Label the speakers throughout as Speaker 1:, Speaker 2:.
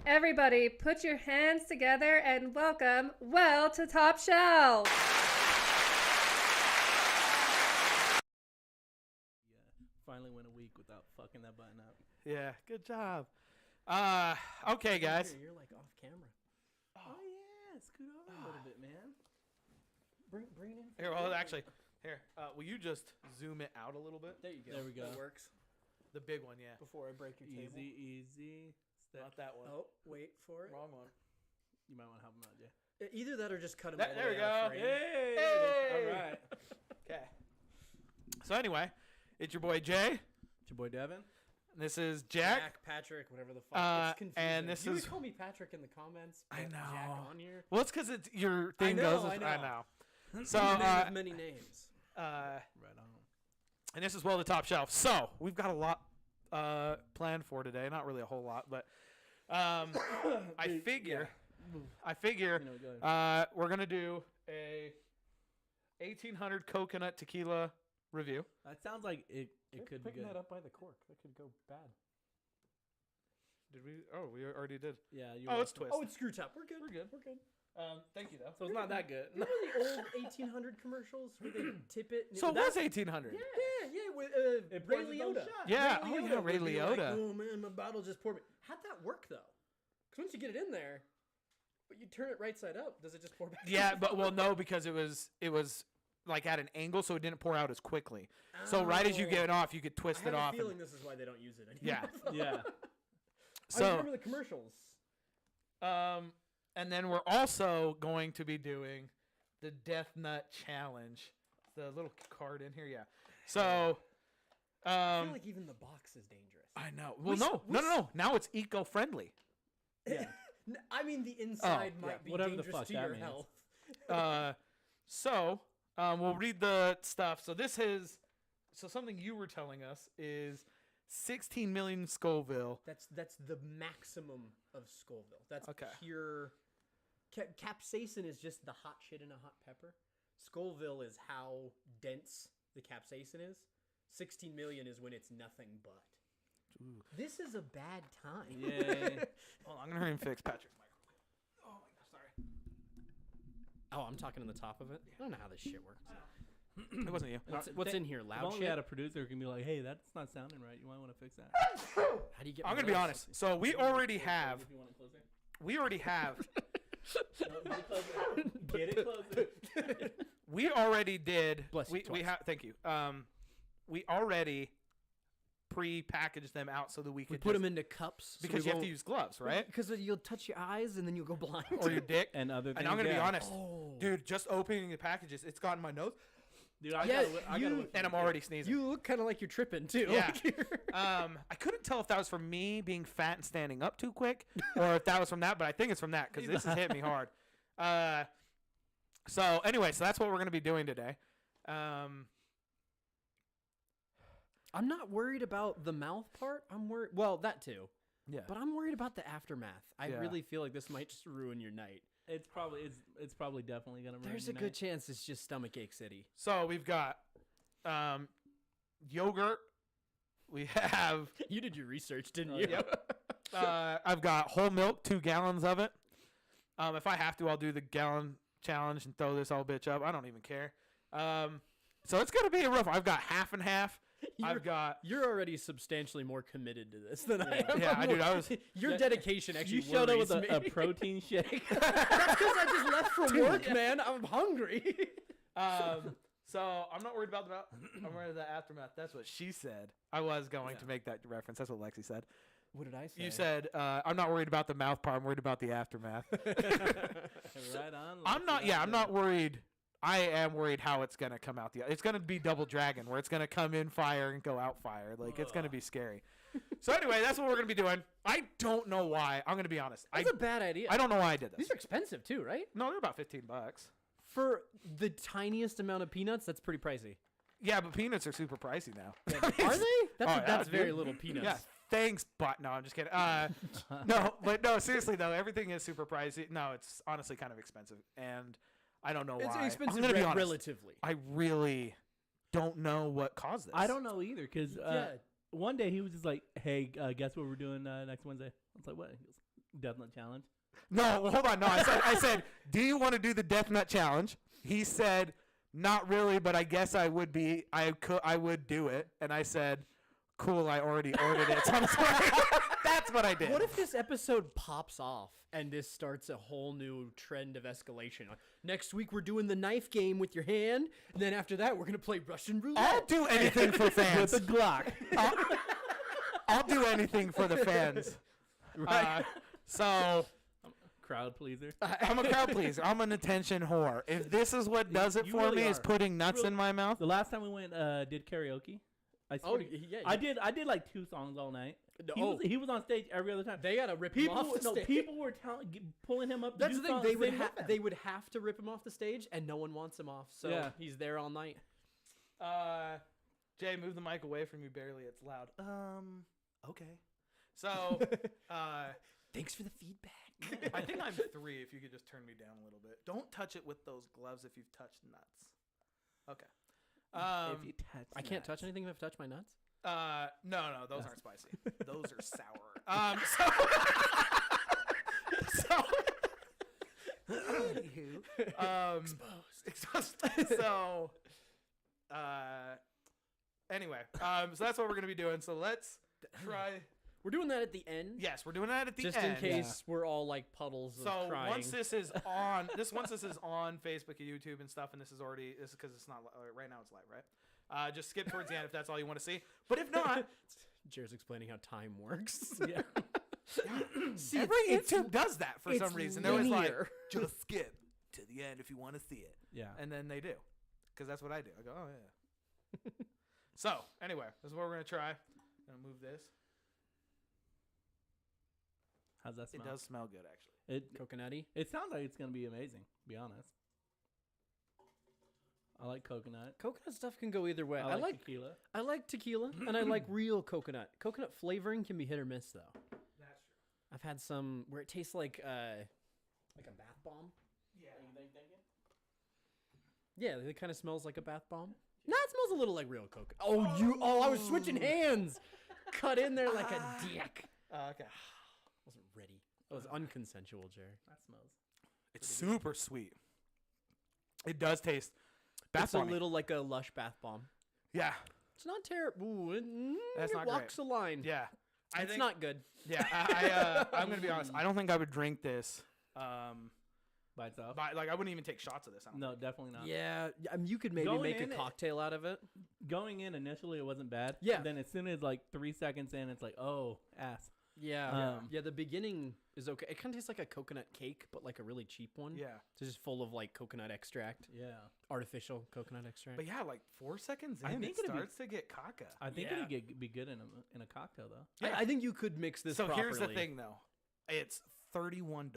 Speaker 1: Everybody, put your hands together and welcome Well to Top Shelf.
Speaker 2: Finally went a week without fucking that button up.
Speaker 3: Yeah, good job. Okay, guys.
Speaker 4: You're like off camera.
Speaker 2: Oh yeah, scoot over a little bit, man.
Speaker 4: Bring it in.
Speaker 3: Here, well, actually, here. Will you just zoom it out a little bit?
Speaker 4: There you go.
Speaker 2: There we go.
Speaker 4: That works.
Speaker 3: The big one, yeah.
Speaker 4: Before I break your table.
Speaker 2: Easy.
Speaker 3: Not that one.
Speaker 4: Oh, wait for it.
Speaker 3: Wrong one.
Speaker 2: You might want to help him out, Jay.
Speaker 4: Either that or just cut him.
Speaker 3: There we go.
Speaker 2: Hey!
Speaker 3: Hey!
Speaker 2: All right.
Speaker 3: Okay. So anyway, it's your boy Jay.
Speaker 2: It's your boy Devin.
Speaker 3: And this is Jack.
Speaker 4: Patrick, whatever the fuck. It's confusing.
Speaker 3: And this
Speaker 4: you
Speaker 3: is.
Speaker 4: would call me Patrick in the comments.
Speaker 3: I
Speaker 4: but
Speaker 3: know.
Speaker 4: Jack on here.
Speaker 3: Well, it's because it's your thing
Speaker 4: know,
Speaker 3: goes.
Speaker 4: I know.
Speaker 3: So,
Speaker 4: Man of many names.
Speaker 2: Right on.
Speaker 3: And this is Well the Top Shelf. So we've got a lot planned for today. Not really a whole lot, but I figure
Speaker 2: You know, go ahead.
Speaker 3: we're gonna do a 1800 coconut tequila review.
Speaker 2: That sounds like it could be
Speaker 4: picking
Speaker 2: good.
Speaker 4: that up by the cork. That could go bad.
Speaker 3: Did we? Oh, we already did.
Speaker 2: Yeah. You
Speaker 3: Oh,
Speaker 2: were
Speaker 3: it's twist.
Speaker 4: Oh, it's screw top. We're good.
Speaker 3: We're good.
Speaker 4: We're good.
Speaker 3: Thank you though.
Speaker 2: So it's not that good.
Speaker 4: You know the old 1800 commercials where they tip it? And
Speaker 3: So it was
Speaker 4: that's-
Speaker 3: 1800.
Speaker 4: Yeah, with
Speaker 2: It
Speaker 4: Ray
Speaker 2: pours its own
Speaker 4: Liotta.
Speaker 2: shot.
Speaker 3: Yeah. Oh yeah, Ray
Speaker 4: would be like,
Speaker 3: Liotta.
Speaker 4: oh man, my bottle just poured me. How'd that work though? Because once you get it in there, but you turn it right side up, does it just pour back?
Speaker 3: Yeah, but well, no, because it was like at an angle, so it didn't pour out as quickly. So right as you get it off, you could twist
Speaker 4: I
Speaker 3: it
Speaker 4: have
Speaker 3: off.
Speaker 4: a feeling this is why they don't use it anymore.
Speaker 3: Yeah.
Speaker 2: Yeah.
Speaker 4: I
Speaker 3: So
Speaker 4: remember the commercials.
Speaker 3: and then we're also going to be doing the Death Nut Challenge. The little card in here, yeah. So,
Speaker 4: I feel like even the box is dangerous.
Speaker 3: I know. Well, no. Now it's eco-friendly.
Speaker 2: Yeah.
Speaker 4: I mean, the inside
Speaker 3: yeah.
Speaker 4: might be
Speaker 2: Whatever the
Speaker 4: dangerous
Speaker 2: fuck
Speaker 4: to
Speaker 2: that
Speaker 4: your
Speaker 2: means.
Speaker 4: health.
Speaker 3: So we'll read the stuff. So this is something you were telling us is 16 million Scoville.
Speaker 4: That's the maximum of Scoville. That's
Speaker 3: Okay.
Speaker 4: pure. Capsaicin is just the hot shit in a hot pepper. Scoville is how dense the capsaicin is. 16 million is when it's nothing but.
Speaker 3: Ooh.
Speaker 4: This is a bad time.
Speaker 2: Yay.
Speaker 3: Hold on, I'm gonna hurry and fix Patrick's microphone. Oh my gosh, sorry.
Speaker 4: Oh, I'm talking on the top of it. I don't know how this shit works.
Speaker 3: It wasn't you.
Speaker 4: What's in here?
Speaker 2: If
Speaker 4: Loud
Speaker 2: only we
Speaker 4: shit.
Speaker 2: had a producer who can be like, hey, that's not sounding right. You might want to fix that.
Speaker 4: How do you get?
Speaker 3: I'm
Speaker 4: my
Speaker 3: gonna be
Speaker 4: voice?
Speaker 3: honest. So we already have.
Speaker 2: If you want it closer.
Speaker 3: We already have.
Speaker 2: Get it closer.
Speaker 3: We already did.
Speaker 4: Bless you
Speaker 3: We
Speaker 4: twice.
Speaker 3: have. Thank you. We already pre-packaged them out so that we could
Speaker 4: We put them into cups
Speaker 3: because you have to use gloves, right?
Speaker 4: Because you'll touch your eyes and then you'll go blind.
Speaker 3: Or your dick.
Speaker 2: And other things.
Speaker 3: And I'm gonna be
Speaker 2: yeah.
Speaker 3: honest,
Speaker 4: Oh.
Speaker 3: dude. Just opening the packages, it's gotten my nose,
Speaker 2: Dude, I
Speaker 4: Yeah,
Speaker 2: gotta
Speaker 4: you-
Speaker 2: whip
Speaker 3: and I'm
Speaker 2: it.
Speaker 3: already sneezing.
Speaker 4: You look kind of like you're tripping too.
Speaker 3: Yeah.
Speaker 4: Like you're-
Speaker 3: I couldn't tell if that was from me being fat and standing up too quick, or if that was from that. But I think it's from that because this has hit me hard. So anyway, so that's what we're gonna be doing today.
Speaker 4: I'm not worried about the mouth part. I'm worried. Well, that too.
Speaker 3: Yeah.
Speaker 4: But I'm worried about the aftermath. I
Speaker 3: Yeah.
Speaker 4: really feel like this might just ruin your night.
Speaker 2: It's probably definitely gonna. ruin
Speaker 4: There's a
Speaker 2: your
Speaker 4: good
Speaker 2: night.
Speaker 4: chance it's just stomachache city.
Speaker 3: So we've got yogurt. We have.
Speaker 4: You did your research, didn't you?
Speaker 3: Yep. I've got whole milk, 2 gallons of it. If I have to, I'll do the gallon challenge and throw this all bitch up. I don't even care. So it's gonna be a rough. I've got half and half. I've got.
Speaker 4: You're already substantially more committed to this than I am.
Speaker 3: Yeah,
Speaker 4: I'm
Speaker 3: dude,
Speaker 4: more-
Speaker 3: I was-
Speaker 4: Your
Speaker 2: Yeah,
Speaker 4: dedication actually
Speaker 2: You showed up with
Speaker 4: worries
Speaker 2: a
Speaker 4: me.
Speaker 2: protein shake.
Speaker 4: That's because I just left from work, man. I'm hungry.
Speaker 3: So I'm not worried about I'm worried about the aftermath. That's what she said. I was going to make that reference. That's what Lexi said.
Speaker 4: What did I say?
Speaker 3: You said I'm not worried about the mouth part. I'm worried about the aftermath.
Speaker 2: Right on.
Speaker 3: I'm not. Yeah, I'm not worried. I am worried how it's gonna come out. It's gonna be Double Dragon, where it's gonna come in fire and go out fire. Like it's gonna be scary. So anyway, that's what we're gonna be doing. I don't know why. I'm gonna be honest.
Speaker 4: That's a bad idea.
Speaker 3: I don't know why I did this.
Speaker 4: These are expensive too, right?
Speaker 3: No, they're about $15.
Speaker 4: For the tiniest amount of peanuts, that's pretty pricey.
Speaker 3: Yeah, but peanuts are super pricey now.
Speaker 4: Are they? That's,
Speaker 3: Oh,
Speaker 4: that's
Speaker 3: yeah,
Speaker 4: very
Speaker 3: dude.
Speaker 4: little peanuts.
Speaker 3: Yeah, thanks, but no, I'm just kidding. No, but no, seriously though, everything is super pricey. No, it's honestly kind of expensive, and I don't know
Speaker 4: It's
Speaker 3: why.
Speaker 4: expensive
Speaker 3: I'm gonna be
Speaker 4: re-
Speaker 3: honest.
Speaker 4: relatively.
Speaker 3: I really don't know what caused this.
Speaker 2: I don't know either because
Speaker 4: Yeah.
Speaker 2: one day he was just like, "Hey, guess what we're doing next Wednesday?" I was like, "What?" He goes, Death Nut Challenge.
Speaker 3: No, well, hold on. No, I said, do you want to do the Death Nut Challenge? He said, not really, but I guess I would be. I would do it. And I said, cool. I already ordered it. So I'm sorry. That's what I did.
Speaker 4: What if this episode pops off and this starts a whole new trend of escalation? Like, next week we're doing the knife game with your hand, and then after that we're gonna play Russian roulette.
Speaker 3: I'll do anything for fans.
Speaker 2: With a Glock.
Speaker 3: I'll do anything for the fans.
Speaker 2: Right.
Speaker 3: So
Speaker 2: Crowd pleaser.
Speaker 3: I'm a crowd pleaser. I'm an attention whore. If this is what does it
Speaker 2: You
Speaker 3: for
Speaker 2: really
Speaker 3: me, is
Speaker 2: are.
Speaker 3: putting nuts in my mouth.
Speaker 2: The last time we went, did karaoke. I
Speaker 4: Oh,
Speaker 2: swear to-
Speaker 4: yeah.
Speaker 2: I did like 2 songs all night.
Speaker 4: No,
Speaker 2: He was on stage every other time.
Speaker 4: they gotta rip him
Speaker 2: People,
Speaker 4: off the stage.
Speaker 2: people were pulling him up. To
Speaker 4: That's
Speaker 2: do
Speaker 4: the thing.
Speaker 2: songs,
Speaker 4: They would
Speaker 2: sing with them.
Speaker 4: they would have to rip him off the stage, and no one wants him off. So
Speaker 2: Yeah.
Speaker 4: he's there all night.
Speaker 3: Jay, move the mic away from you barely. It's loud. Okay. So,
Speaker 4: Thanks for the feedback.
Speaker 3: I think I'm 3 if you could just turn me down a little bit. Don't touch it with those gloves if you've touched nuts. Okay.
Speaker 2: If you touch
Speaker 4: I can't touch
Speaker 2: nuts.
Speaker 4: anything if I've touched my nuts.
Speaker 3: No, those aren't spicy. Those are sour. Anywho, exposed. So, anyway, so that's what we're gonna be doing. So let's try.
Speaker 4: We're doing that at the end,
Speaker 3: Yes, we're doing that at the
Speaker 4: just
Speaker 3: end.
Speaker 4: in case we're all like puddles of
Speaker 3: So
Speaker 4: crying.
Speaker 3: once this is on, once this is on Facebook and YouTube and stuff, and this is already because it's not right now. It's live, right? Just skip towards the end if that's all you want to see. But if not,
Speaker 4: Jared's explaining how time works.
Speaker 2: Yeah.
Speaker 4: See,
Speaker 3: every YouTube does that for some
Speaker 4: it's
Speaker 3: reason. They're always like,
Speaker 4: linear.
Speaker 3: just skip to the end if you want to see it,
Speaker 2: Yeah.
Speaker 3: and then they do, because that's what I do. I go, oh yeah. So anyway, this is what we're gonna try. Gonna move this.
Speaker 2: How's that smell?
Speaker 3: It does smell good, actually.
Speaker 4: Coconutty.
Speaker 2: It sounds like it's gonna be amazing. To be honest. I like coconut.
Speaker 4: Coconut stuff can go either way.
Speaker 2: I like tequila.
Speaker 4: I like tequila, and I like real coconut. Coconut flavoring can be hit or miss, though.
Speaker 3: That's true.
Speaker 4: I've had some where it tastes like a bath bomb.
Speaker 3: Yeah.
Speaker 4: Yeah, it kind of smells like a bath bomb. No, it smells a little like real coconut. Oh, I was switching hands. Cut in there like a dick.
Speaker 3: Okay.
Speaker 4: Wasn't ready. That was unconsensual, Jerry.
Speaker 2: That smells.
Speaker 3: It's super sweet. It does taste.
Speaker 4: It's a
Speaker 3: Bath-bomb-y.
Speaker 4: little like a lush bath bomb.
Speaker 3: Yeah.
Speaker 4: It's not terrible.
Speaker 3: That's
Speaker 4: It
Speaker 3: not
Speaker 4: walks the line.
Speaker 3: Yeah.
Speaker 4: It's not good.
Speaker 3: Yeah, I'm gonna be honest. I don't think I would drink this.
Speaker 2: By itself.
Speaker 3: Like I wouldn't even take shots of this. I don't
Speaker 2: No,
Speaker 3: think.
Speaker 2: definitely not.
Speaker 4: Yeah, I mean, you could maybe
Speaker 2: Going
Speaker 4: make a
Speaker 2: in it-
Speaker 4: cocktail out of it.
Speaker 2: Going in initially, it wasn't bad.
Speaker 4: Yeah.
Speaker 2: Then as soon as like 3 seconds in, it's like, oh, ass.
Speaker 4: Yeah.
Speaker 2: Yeah.
Speaker 4: Yeah, the beginning is okay. It kind of tastes like a coconut cake, but like a really cheap one.
Speaker 3: Yeah,
Speaker 4: It's just full of like coconut extract,
Speaker 2: Yeah.
Speaker 4: artificial coconut extract.
Speaker 3: but yeah, like 4 seconds in,
Speaker 2: I think
Speaker 3: it
Speaker 2: it'd be-
Speaker 3: starts to get caca.
Speaker 2: I think
Speaker 4: Yeah.
Speaker 2: it'd be good in a cocktail though.
Speaker 3: Yeah.
Speaker 4: I think you could mix this
Speaker 3: So
Speaker 4: properly.
Speaker 3: here's the thing, though. It's $31.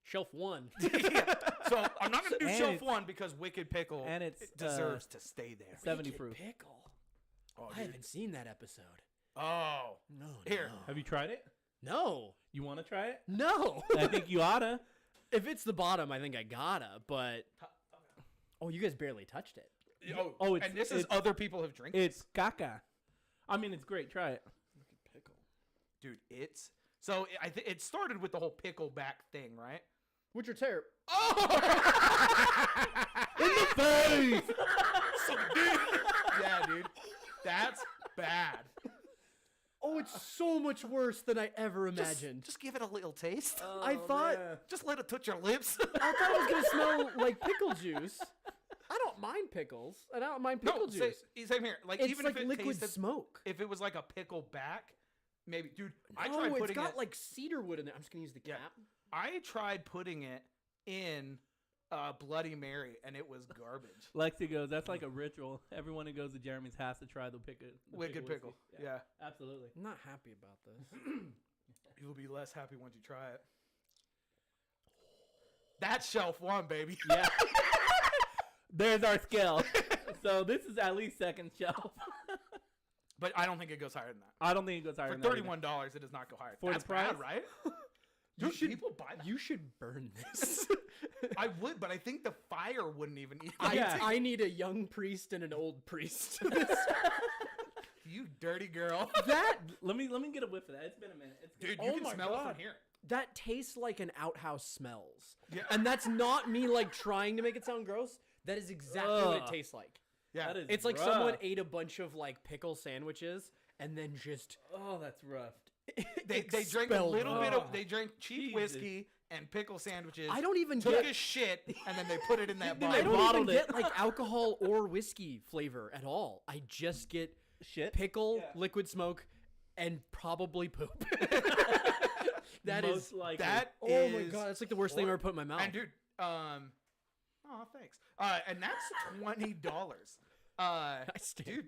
Speaker 4: Shelf one.
Speaker 3: So I'm not gonna do
Speaker 2: And
Speaker 3: shelf
Speaker 2: it's-
Speaker 3: one because Wicked Pickle
Speaker 2: and it's,
Speaker 3: it deserves to stay there.
Speaker 2: 70
Speaker 4: Wicked
Speaker 2: proof.
Speaker 4: Pickle.
Speaker 3: Oh,
Speaker 4: I
Speaker 3: dude.
Speaker 4: haven't seen that episode.
Speaker 3: Oh,
Speaker 4: No.
Speaker 3: Here.
Speaker 4: No.
Speaker 2: Have you tried it?
Speaker 4: No.
Speaker 2: You want to try it?
Speaker 4: No.
Speaker 2: I think you oughta.
Speaker 4: If it's the bottom, I think I gotta. But oh, you guys barely touched it.
Speaker 2: Oh, it's-
Speaker 3: and this is
Speaker 2: it's-
Speaker 3: other people have drank.
Speaker 2: It's caca. I mean, it's great. Try it.
Speaker 4: Pickle.
Speaker 3: Dude, it's so I think it started with the whole pickleback thing, right?
Speaker 4: What's your tear?
Speaker 3: In the face. Yeah, dude, that's bad.
Speaker 4: Oh, it's so much worse than I ever
Speaker 3: Just-
Speaker 4: imagined.
Speaker 3: Just give it a little taste.
Speaker 4: I thought
Speaker 3: Just let it touch your lips.
Speaker 4: I thought it was gonna smell like pickle juice. I don't mind pickles, and I don't mind pickle
Speaker 3: no,
Speaker 4: juice.
Speaker 3: same here. Like
Speaker 4: It's
Speaker 3: even
Speaker 4: like
Speaker 3: if it
Speaker 4: liquid
Speaker 3: tasted,
Speaker 4: smoke.
Speaker 3: if it was like a pickle back, maybe, dude. I
Speaker 4: No,
Speaker 3: tried
Speaker 4: it's
Speaker 3: putting
Speaker 4: got
Speaker 3: it.
Speaker 4: like cedar wood in there. I'm just gonna use the
Speaker 3: Yeah.
Speaker 4: cap.
Speaker 3: I tried putting it in Bloody Mary, and it was garbage.
Speaker 2: Lexi goes, that's like a ritual. Everyone who goes to Jeremy's has to try the
Speaker 3: Wicked pickle.
Speaker 2: whiskey.
Speaker 3: Yeah.
Speaker 2: Absolutely.
Speaker 4: I'm not happy about this.
Speaker 3: You'll be less happy once you try it. That's shelf one, baby.
Speaker 2: Yeah. There's our scale. So this is at least second shelf.
Speaker 3: But I don't think it goes higher than that.
Speaker 2: I don't think it goes higher
Speaker 3: For
Speaker 2: than that either.
Speaker 3: $31, it does not go higher.
Speaker 2: For the
Speaker 3: That's bad,
Speaker 2: price?
Speaker 3: right?
Speaker 4: You
Speaker 3: Dude,
Speaker 4: should-
Speaker 3: people buy that.
Speaker 4: You should burn this.
Speaker 3: I would, but I think the fire wouldn't even eat.
Speaker 2: Yeah.
Speaker 4: I need a young priest and an old priest.
Speaker 3: You dirty girl.
Speaker 4: That
Speaker 2: Let me get a whiff of that. It's been a minute. It's
Speaker 3: Dude,
Speaker 2: good.
Speaker 3: you
Speaker 4: Oh
Speaker 3: can
Speaker 4: my
Speaker 3: smell it
Speaker 4: God.
Speaker 3: from here.
Speaker 4: that tastes like an outhouse smells.
Speaker 3: Yeah.
Speaker 4: And that's not me like trying to make it sound gross. That is exactly what it
Speaker 2: Ugh.
Speaker 4: tastes like.
Speaker 3: Yeah.
Speaker 2: That is
Speaker 4: It's like
Speaker 2: rough.
Speaker 4: someone ate a bunch of like pickle sandwiches and then just
Speaker 2: Oh, that's rough.
Speaker 3: They drank a
Speaker 4: expelled
Speaker 3: little
Speaker 4: them.
Speaker 3: bit of
Speaker 2: Oh,
Speaker 3: they drank cheap
Speaker 2: Jesus.
Speaker 3: whiskey and pickle sandwiches.
Speaker 4: I don't even
Speaker 3: took
Speaker 4: get
Speaker 3: a shit and then they put it in that
Speaker 4: I
Speaker 3: bottle.
Speaker 4: don't even
Speaker 2: bottled it.
Speaker 4: get like alcohol or whiskey flavor at all. I just get
Speaker 2: Shit.
Speaker 4: pickle,
Speaker 2: Yeah.
Speaker 4: liquid smoke, and probably poop. That is
Speaker 2: Most likely.
Speaker 3: That
Speaker 4: oh my
Speaker 3: is-
Speaker 4: god, that's like the worst thing I've ever put in my mouth.
Speaker 3: And dude, oh thanks. And that's $20.
Speaker 4: I stand.
Speaker 3: Dude,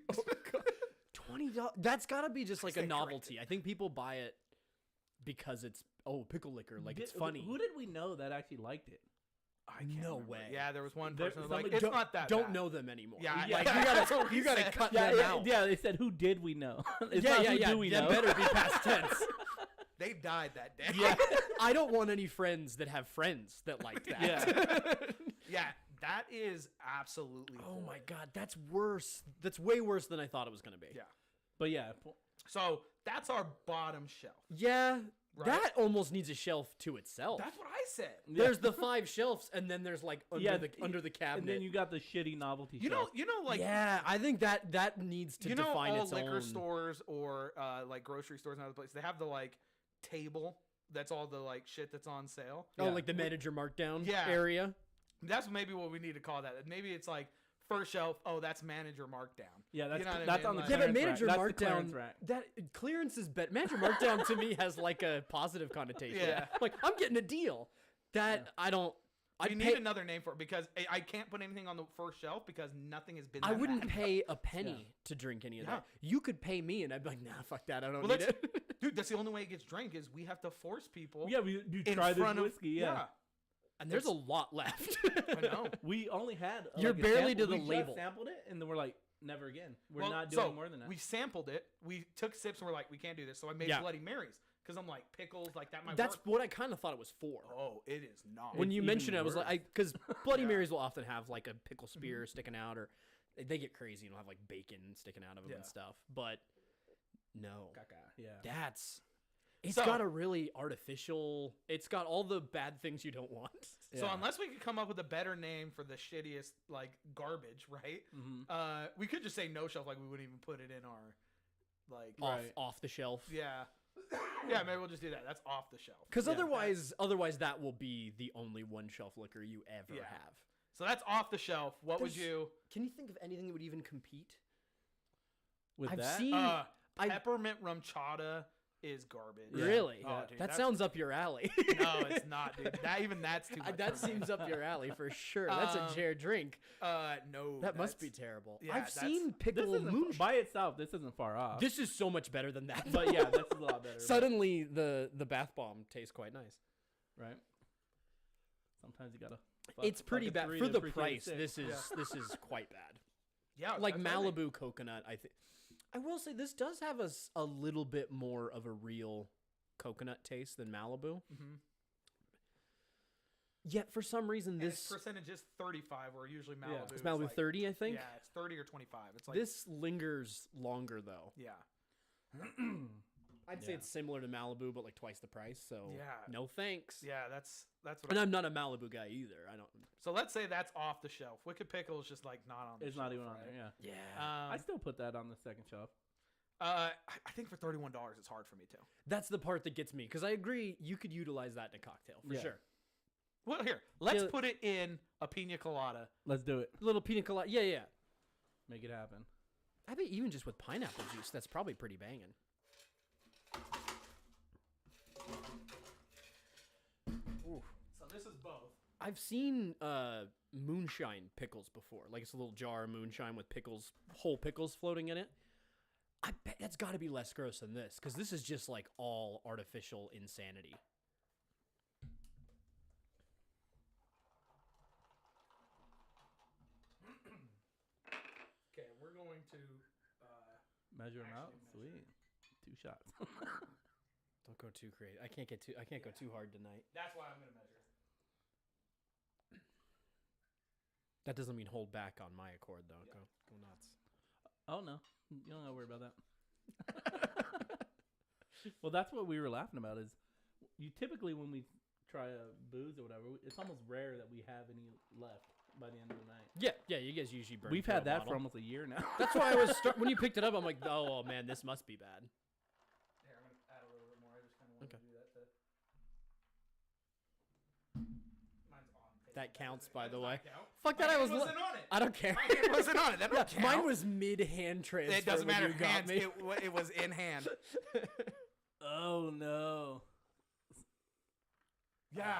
Speaker 4: $20. That's gotta be just like a
Speaker 3: stand
Speaker 4: novelty. I think people buy it because it's pickle liquor, like it's funny.
Speaker 2: Who did we know that actually liked it?
Speaker 3: I can't
Speaker 4: No
Speaker 3: remember.
Speaker 4: way.
Speaker 3: Yeah, there was one
Speaker 2: There-
Speaker 3: person who was like,
Speaker 2: somebody-
Speaker 3: it's
Speaker 4: Don't-
Speaker 3: not that
Speaker 4: Don't
Speaker 3: bad.
Speaker 4: know them anymore.
Speaker 3: Yeah,
Speaker 4: like
Speaker 3: that's
Speaker 4: you
Speaker 3: what we
Speaker 4: gotta
Speaker 3: said.
Speaker 4: cut
Speaker 2: Yeah,
Speaker 4: them out.
Speaker 2: yeah. They said, "Who did we know?" It's
Speaker 4: yeah,
Speaker 2: not
Speaker 4: yeah,
Speaker 2: who
Speaker 4: yeah.
Speaker 2: do we
Speaker 4: That
Speaker 2: know.
Speaker 4: better be past tense.
Speaker 3: They died that day.
Speaker 2: Yeah.
Speaker 4: I don't want any friends that have friends that like that.
Speaker 2: Yeah.
Speaker 3: Yeah, that is absolutely
Speaker 4: Oh
Speaker 3: horrible.
Speaker 4: my god, that's worse. That's way worse than I thought it was gonna be.
Speaker 3: Yeah.
Speaker 2: But yeah,
Speaker 3: So that's our bottom shelf.
Speaker 4: Yeah,
Speaker 3: Right?
Speaker 4: that almost needs a shelf to itself.
Speaker 3: That's what I said.
Speaker 4: There's the 5 shelves, and then there's like under the cabinet.
Speaker 2: and then you got the shitty novelty.
Speaker 3: You know,
Speaker 2: shelf.
Speaker 3: like
Speaker 4: yeah, I think that needs to
Speaker 3: you know,
Speaker 4: define
Speaker 3: all
Speaker 4: its
Speaker 3: liquor
Speaker 4: own.
Speaker 3: stores or like grocery stores and other places, they have the like table that's all the like shit that's on sale.
Speaker 4: Oh,
Speaker 2: Yeah.
Speaker 4: like the manager markdown
Speaker 3: Yeah.
Speaker 4: area.
Speaker 3: That's maybe what we need to call that. Maybe it's like first shelf. Oh, that's manager markdown.
Speaker 2: Yeah, that's
Speaker 3: You know what I
Speaker 2: that's
Speaker 3: mean?
Speaker 2: on the
Speaker 3: Like-
Speaker 4: Yeah, but
Speaker 2: clearance
Speaker 4: manager
Speaker 2: rack. That's the clearance
Speaker 4: markdown.
Speaker 2: rack.
Speaker 4: That clearance is better. Manager markdown to me has like a positive connotation.
Speaker 3: Yeah.
Speaker 4: Like I'm getting a deal. That I don't.
Speaker 3: I
Speaker 4: I'd
Speaker 3: need
Speaker 4: pay.
Speaker 3: another name for it because I can't put anything on the first shelf because nothing has been.
Speaker 4: I
Speaker 3: that
Speaker 4: wouldn't
Speaker 3: bad.
Speaker 4: pay a penny to drink any of
Speaker 3: Yeah.
Speaker 4: that. You could pay me, and I'd be like, nah, fuck that. I don't
Speaker 3: Well,
Speaker 4: need it.
Speaker 3: Dude, that's the only way it gets drank is we have to force people.
Speaker 2: Yeah, you
Speaker 3: in
Speaker 2: try this
Speaker 3: front of
Speaker 2: whiskey. Yeah.
Speaker 4: And there's a lot left.
Speaker 3: I know.
Speaker 2: We only had.
Speaker 4: You're
Speaker 2: like, a
Speaker 4: barely
Speaker 2: sample.
Speaker 4: to the
Speaker 2: we
Speaker 4: label.
Speaker 2: Just sampled it, and then we're like, never again. We're
Speaker 3: Well,
Speaker 2: not doing
Speaker 3: so
Speaker 2: more than that.
Speaker 3: We sampled it. We took sips and we're like, we can't do this. So I made
Speaker 4: Yeah.
Speaker 3: Bloody Marys because I'm like pickles, like that might
Speaker 4: That's
Speaker 3: work.
Speaker 4: what I kind of thought it was for.
Speaker 3: Oh, it is not.
Speaker 4: When
Speaker 2: It's
Speaker 4: you
Speaker 2: even
Speaker 4: mentioned it, I was
Speaker 2: worse.
Speaker 4: like, because Bloody
Speaker 3: Yeah.
Speaker 4: Marys will often have like a pickle spear sticking out, or they get crazy and will have like bacon sticking out of them
Speaker 3: Yeah.
Speaker 4: and stuff. But no,
Speaker 2: yeah.
Speaker 4: that's it's
Speaker 3: So-
Speaker 4: got a really artificial. It's got all the bad things you don't want.
Speaker 3: So
Speaker 2: Yeah.
Speaker 3: unless we could come up with a better name for the shittiest like garbage, right?
Speaker 2: Mhm.
Speaker 3: We could just say no shelf, like we wouldn't even put it in our like.
Speaker 2: Right.
Speaker 4: Off the shelf.
Speaker 3: Yeah. Yeah, maybe we'll just do that. That's off the shelf.
Speaker 4: Because
Speaker 2: Yeah.
Speaker 4: otherwise that will be the only one shelf liquor you ever
Speaker 3: Yeah.
Speaker 4: have.
Speaker 3: So that's off the shelf. What would
Speaker 4: There's-
Speaker 3: you?
Speaker 4: Can you think of anything that would even compete?
Speaker 2: With
Speaker 4: I've
Speaker 2: that,
Speaker 4: seen I-
Speaker 3: Peppermint rum chata is garbage.
Speaker 2: Yeah.
Speaker 4: really
Speaker 3: Oh, dude,
Speaker 4: that
Speaker 3: that's-
Speaker 4: sounds up your alley.
Speaker 3: No, it's not, dude. That's too much.
Speaker 4: That
Speaker 3: for me.
Speaker 4: seems up your alley for sure. That's a Jared drink.
Speaker 3: No.
Speaker 4: That must be
Speaker 3: that's-
Speaker 4: terrible.
Speaker 3: yeah,
Speaker 4: I've
Speaker 3: that's-
Speaker 4: seen
Speaker 2: this
Speaker 4: pickle
Speaker 2: isn't
Speaker 4: moonshine.
Speaker 2: by itself. This isn't far off.
Speaker 4: This is so much better than that.
Speaker 2: but yeah, this is a lot better. but-
Speaker 4: Suddenly, the bath bomb tastes quite nice.
Speaker 2: right? Sometimes you gotta.
Speaker 4: It's pretty
Speaker 2: fuck a
Speaker 4: bad
Speaker 2: three
Speaker 4: for
Speaker 2: to
Speaker 4: the
Speaker 2: appreciate
Speaker 4: price.
Speaker 2: a six.
Speaker 4: This is quite bad.
Speaker 3: Yeah,
Speaker 4: Like
Speaker 3: that's what I think.
Speaker 4: Malibu coconut, I think. I will say this does have a little bit more of a real coconut taste than Malibu.
Speaker 3: Mhm.
Speaker 4: Yet for some reason
Speaker 3: And its
Speaker 4: this
Speaker 3: percentage is 35, where usually Malibu.
Speaker 2: It's
Speaker 4: is Malibu
Speaker 3: like,
Speaker 4: 30, I think.
Speaker 3: Yeah, it's 30 or 25. It's like
Speaker 4: This lingers longer though.
Speaker 3: Yeah.
Speaker 4: I'd say
Speaker 2: Yeah.
Speaker 4: it's similar to Malibu, but like twice the price. So
Speaker 3: Yeah.
Speaker 4: no thanks.
Speaker 3: Yeah, that's what.
Speaker 4: And I'm not a Malibu guy either. I don't.
Speaker 3: So let's say that's off the shelf. Wicked Pickle is just like not on. The
Speaker 2: It's
Speaker 3: shelf,
Speaker 2: not even on
Speaker 3: right?
Speaker 2: there. Yeah.
Speaker 4: Yeah.
Speaker 2: I still put that on the second shelf.
Speaker 3: I think for $31, it's hard for me too.
Speaker 4: That's the part that gets me because I agree you could utilize that in a cocktail for
Speaker 2: Yeah.
Speaker 4: sure.
Speaker 3: Well, here, let's
Speaker 4: Yeah.
Speaker 3: put it in a pina colada.
Speaker 2: Let's do it.
Speaker 4: Little pina colada. Yeah, yeah.
Speaker 2: Make it happen.
Speaker 4: I bet even just with pineapple juice, that's probably pretty banging.
Speaker 3: So this is both.
Speaker 4: I've seen moonshine pickles before. Like it's a little jar of moonshine with pickles, whole pickles floating in it. I bet that's got to be less gross than this because this is just like all artificial insanity.
Speaker 3: Okay, we're going to.
Speaker 2: Measure them out.
Speaker 3: Actually measure.
Speaker 2: Sweet. 2 shots.
Speaker 4: Don't go too crazy. I can't go too hard tonight.
Speaker 3: That's why I'm gonna measure.
Speaker 4: That doesn't mean hold back on my accord though.
Speaker 3: Yeah.
Speaker 4: Go nuts.
Speaker 2: Oh no, you don't gotta worry about that. Well, that's what we were laughing about. Is you typically when we try a booze or whatever, it's almost rare that we have any left by the end of the night.
Speaker 4: Yeah, you guys usually burn.
Speaker 2: We've
Speaker 4: through
Speaker 2: had
Speaker 4: a
Speaker 2: that
Speaker 4: bottle.
Speaker 2: for almost a year now.
Speaker 4: That's why I was when you picked it up. I'm like, oh man, this must be bad.
Speaker 3: Here, I'm gonna add a little bit more. I just kind of wanted
Speaker 4: Okay.
Speaker 3: to do that. Mine's on.
Speaker 4: That counts, by the way.
Speaker 3: Count.
Speaker 4: Fuck
Speaker 3: My
Speaker 4: that! I
Speaker 3: hand
Speaker 4: was.
Speaker 3: wasn't on it.
Speaker 4: I don't care.
Speaker 3: My hand wasn't on it. That don't count.
Speaker 4: Mine was mid-hand transfer.
Speaker 3: It doesn't
Speaker 4: when
Speaker 3: matter.
Speaker 4: You got
Speaker 3: Hands,
Speaker 4: me.
Speaker 3: it was in hand.
Speaker 2: Oh no.
Speaker 3: Yeah.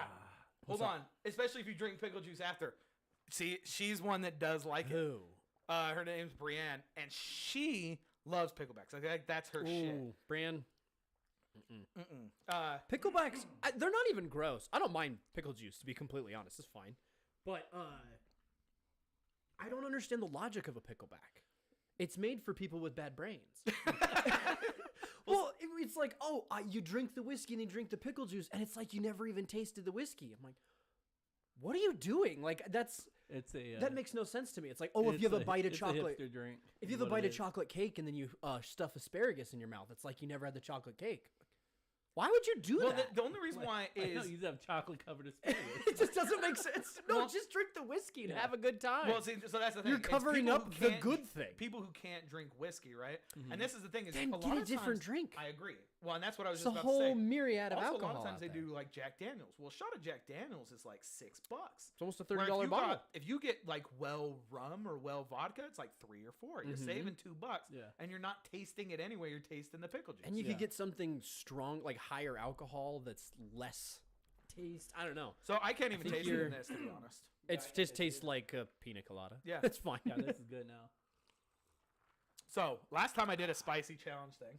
Speaker 3: Hold on. Especially if you drink pickle juice after. See, she's one that does like it.
Speaker 4: Who?
Speaker 3: Her name's Brienne, and she loves picklebacks. I think that's her shit.
Speaker 4: Ooh, Bran.
Speaker 3: Picklebacks.
Speaker 4: Picklebacks, they're not even gross. I don't mind pickle juice, to be completely honest. It's fine. But I don't understand the logic of a pickleback. It's made for people with bad brains. Well, it's like, oh, you drink the whiskey and you drink the pickle juice, and it's like you never even tasted the whiskey. I'm like, what are you doing? Like,
Speaker 2: It's a
Speaker 4: that makes no sense to me. It's like, oh, if you have a bite of chocolate,
Speaker 2: hipster drink.
Speaker 4: if you have a bite of chocolate cake and then you stuff asparagus in your mouth, it's like you never had the chocolate cake. Why would you do
Speaker 3: Well,
Speaker 4: that?
Speaker 3: the only reason why
Speaker 2: I know
Speaker 3: is
Speaker 2: you have chocolate covered asparagus.
Speaker 4: It just doesn't make sense. No,
Speaker 3: Well,
Speaker 4: just drink the whiskey and
Speaker 2: yeah.
Speaker 4: have a good time.
Speaker 3: well, see, so that's the thing.
Speaker 4: You're
Speaker 3: It's
Speaker 4: covering
Speaker 3: people
Speaker 4: up
Speaker 3: who
Speaker 4: the
Speaker 3: can't-
Speaker 4: good thing.
Speaker 3: People who can't drink whiskey, right? And this is the thing: is
Speaker 4: Then
Speaker 3: a lot
Speaker 4: get a
Speaker 3: of
Speaker 4: different
Speaker 3: times-
Speaker 4: drink.
Speaker 3: I agree. Well, and that's what I was
Speaker 4: It's a
Speaker 3: just about to
Speaker 4: whole
Speaker 3: say.
Speaker 4: myriad of
Speaker 3: Also,
Speaker 4: alcohol.
Speaker 3: a lot of times
Speaker 4: out
Speaker 3: they
Speaker 4: there.
Speaker 3: do like Jack Daniels. Well, a shot of Jack Daniels is like $6.
Speaker 4: It's almost a
Speaker 3: Where
Speaker 4: $30 bottle.
Speaker 3: if you get like well rum or well vodka, it's like 3 or 4. You're
Speaker 4: Mhm.
Speaker 3: saving $2,
Speaker 2: Yeah.
Speaker 3: and you're not tasting it anyway. You're tasting the pickle juice.
Speaker 4: And you
Speaker 2: Yeah.
Speaker 4: could get something strong, like higher alcohol that's less taste. I don't know.
Speaker 3: So I can't even
Speaker 4: think
Speaker 3: taste it
Speaker 4: you're-
Speaker 3: in this, to be honest.
Speaker 4: It just tastes like a pina colada.
Speaker 3: Yeah.
Speaker 4: It's fine.
Speaker 2: Yeah, this is good now.
Speaker 3: So last time I did a spicy challenge thing,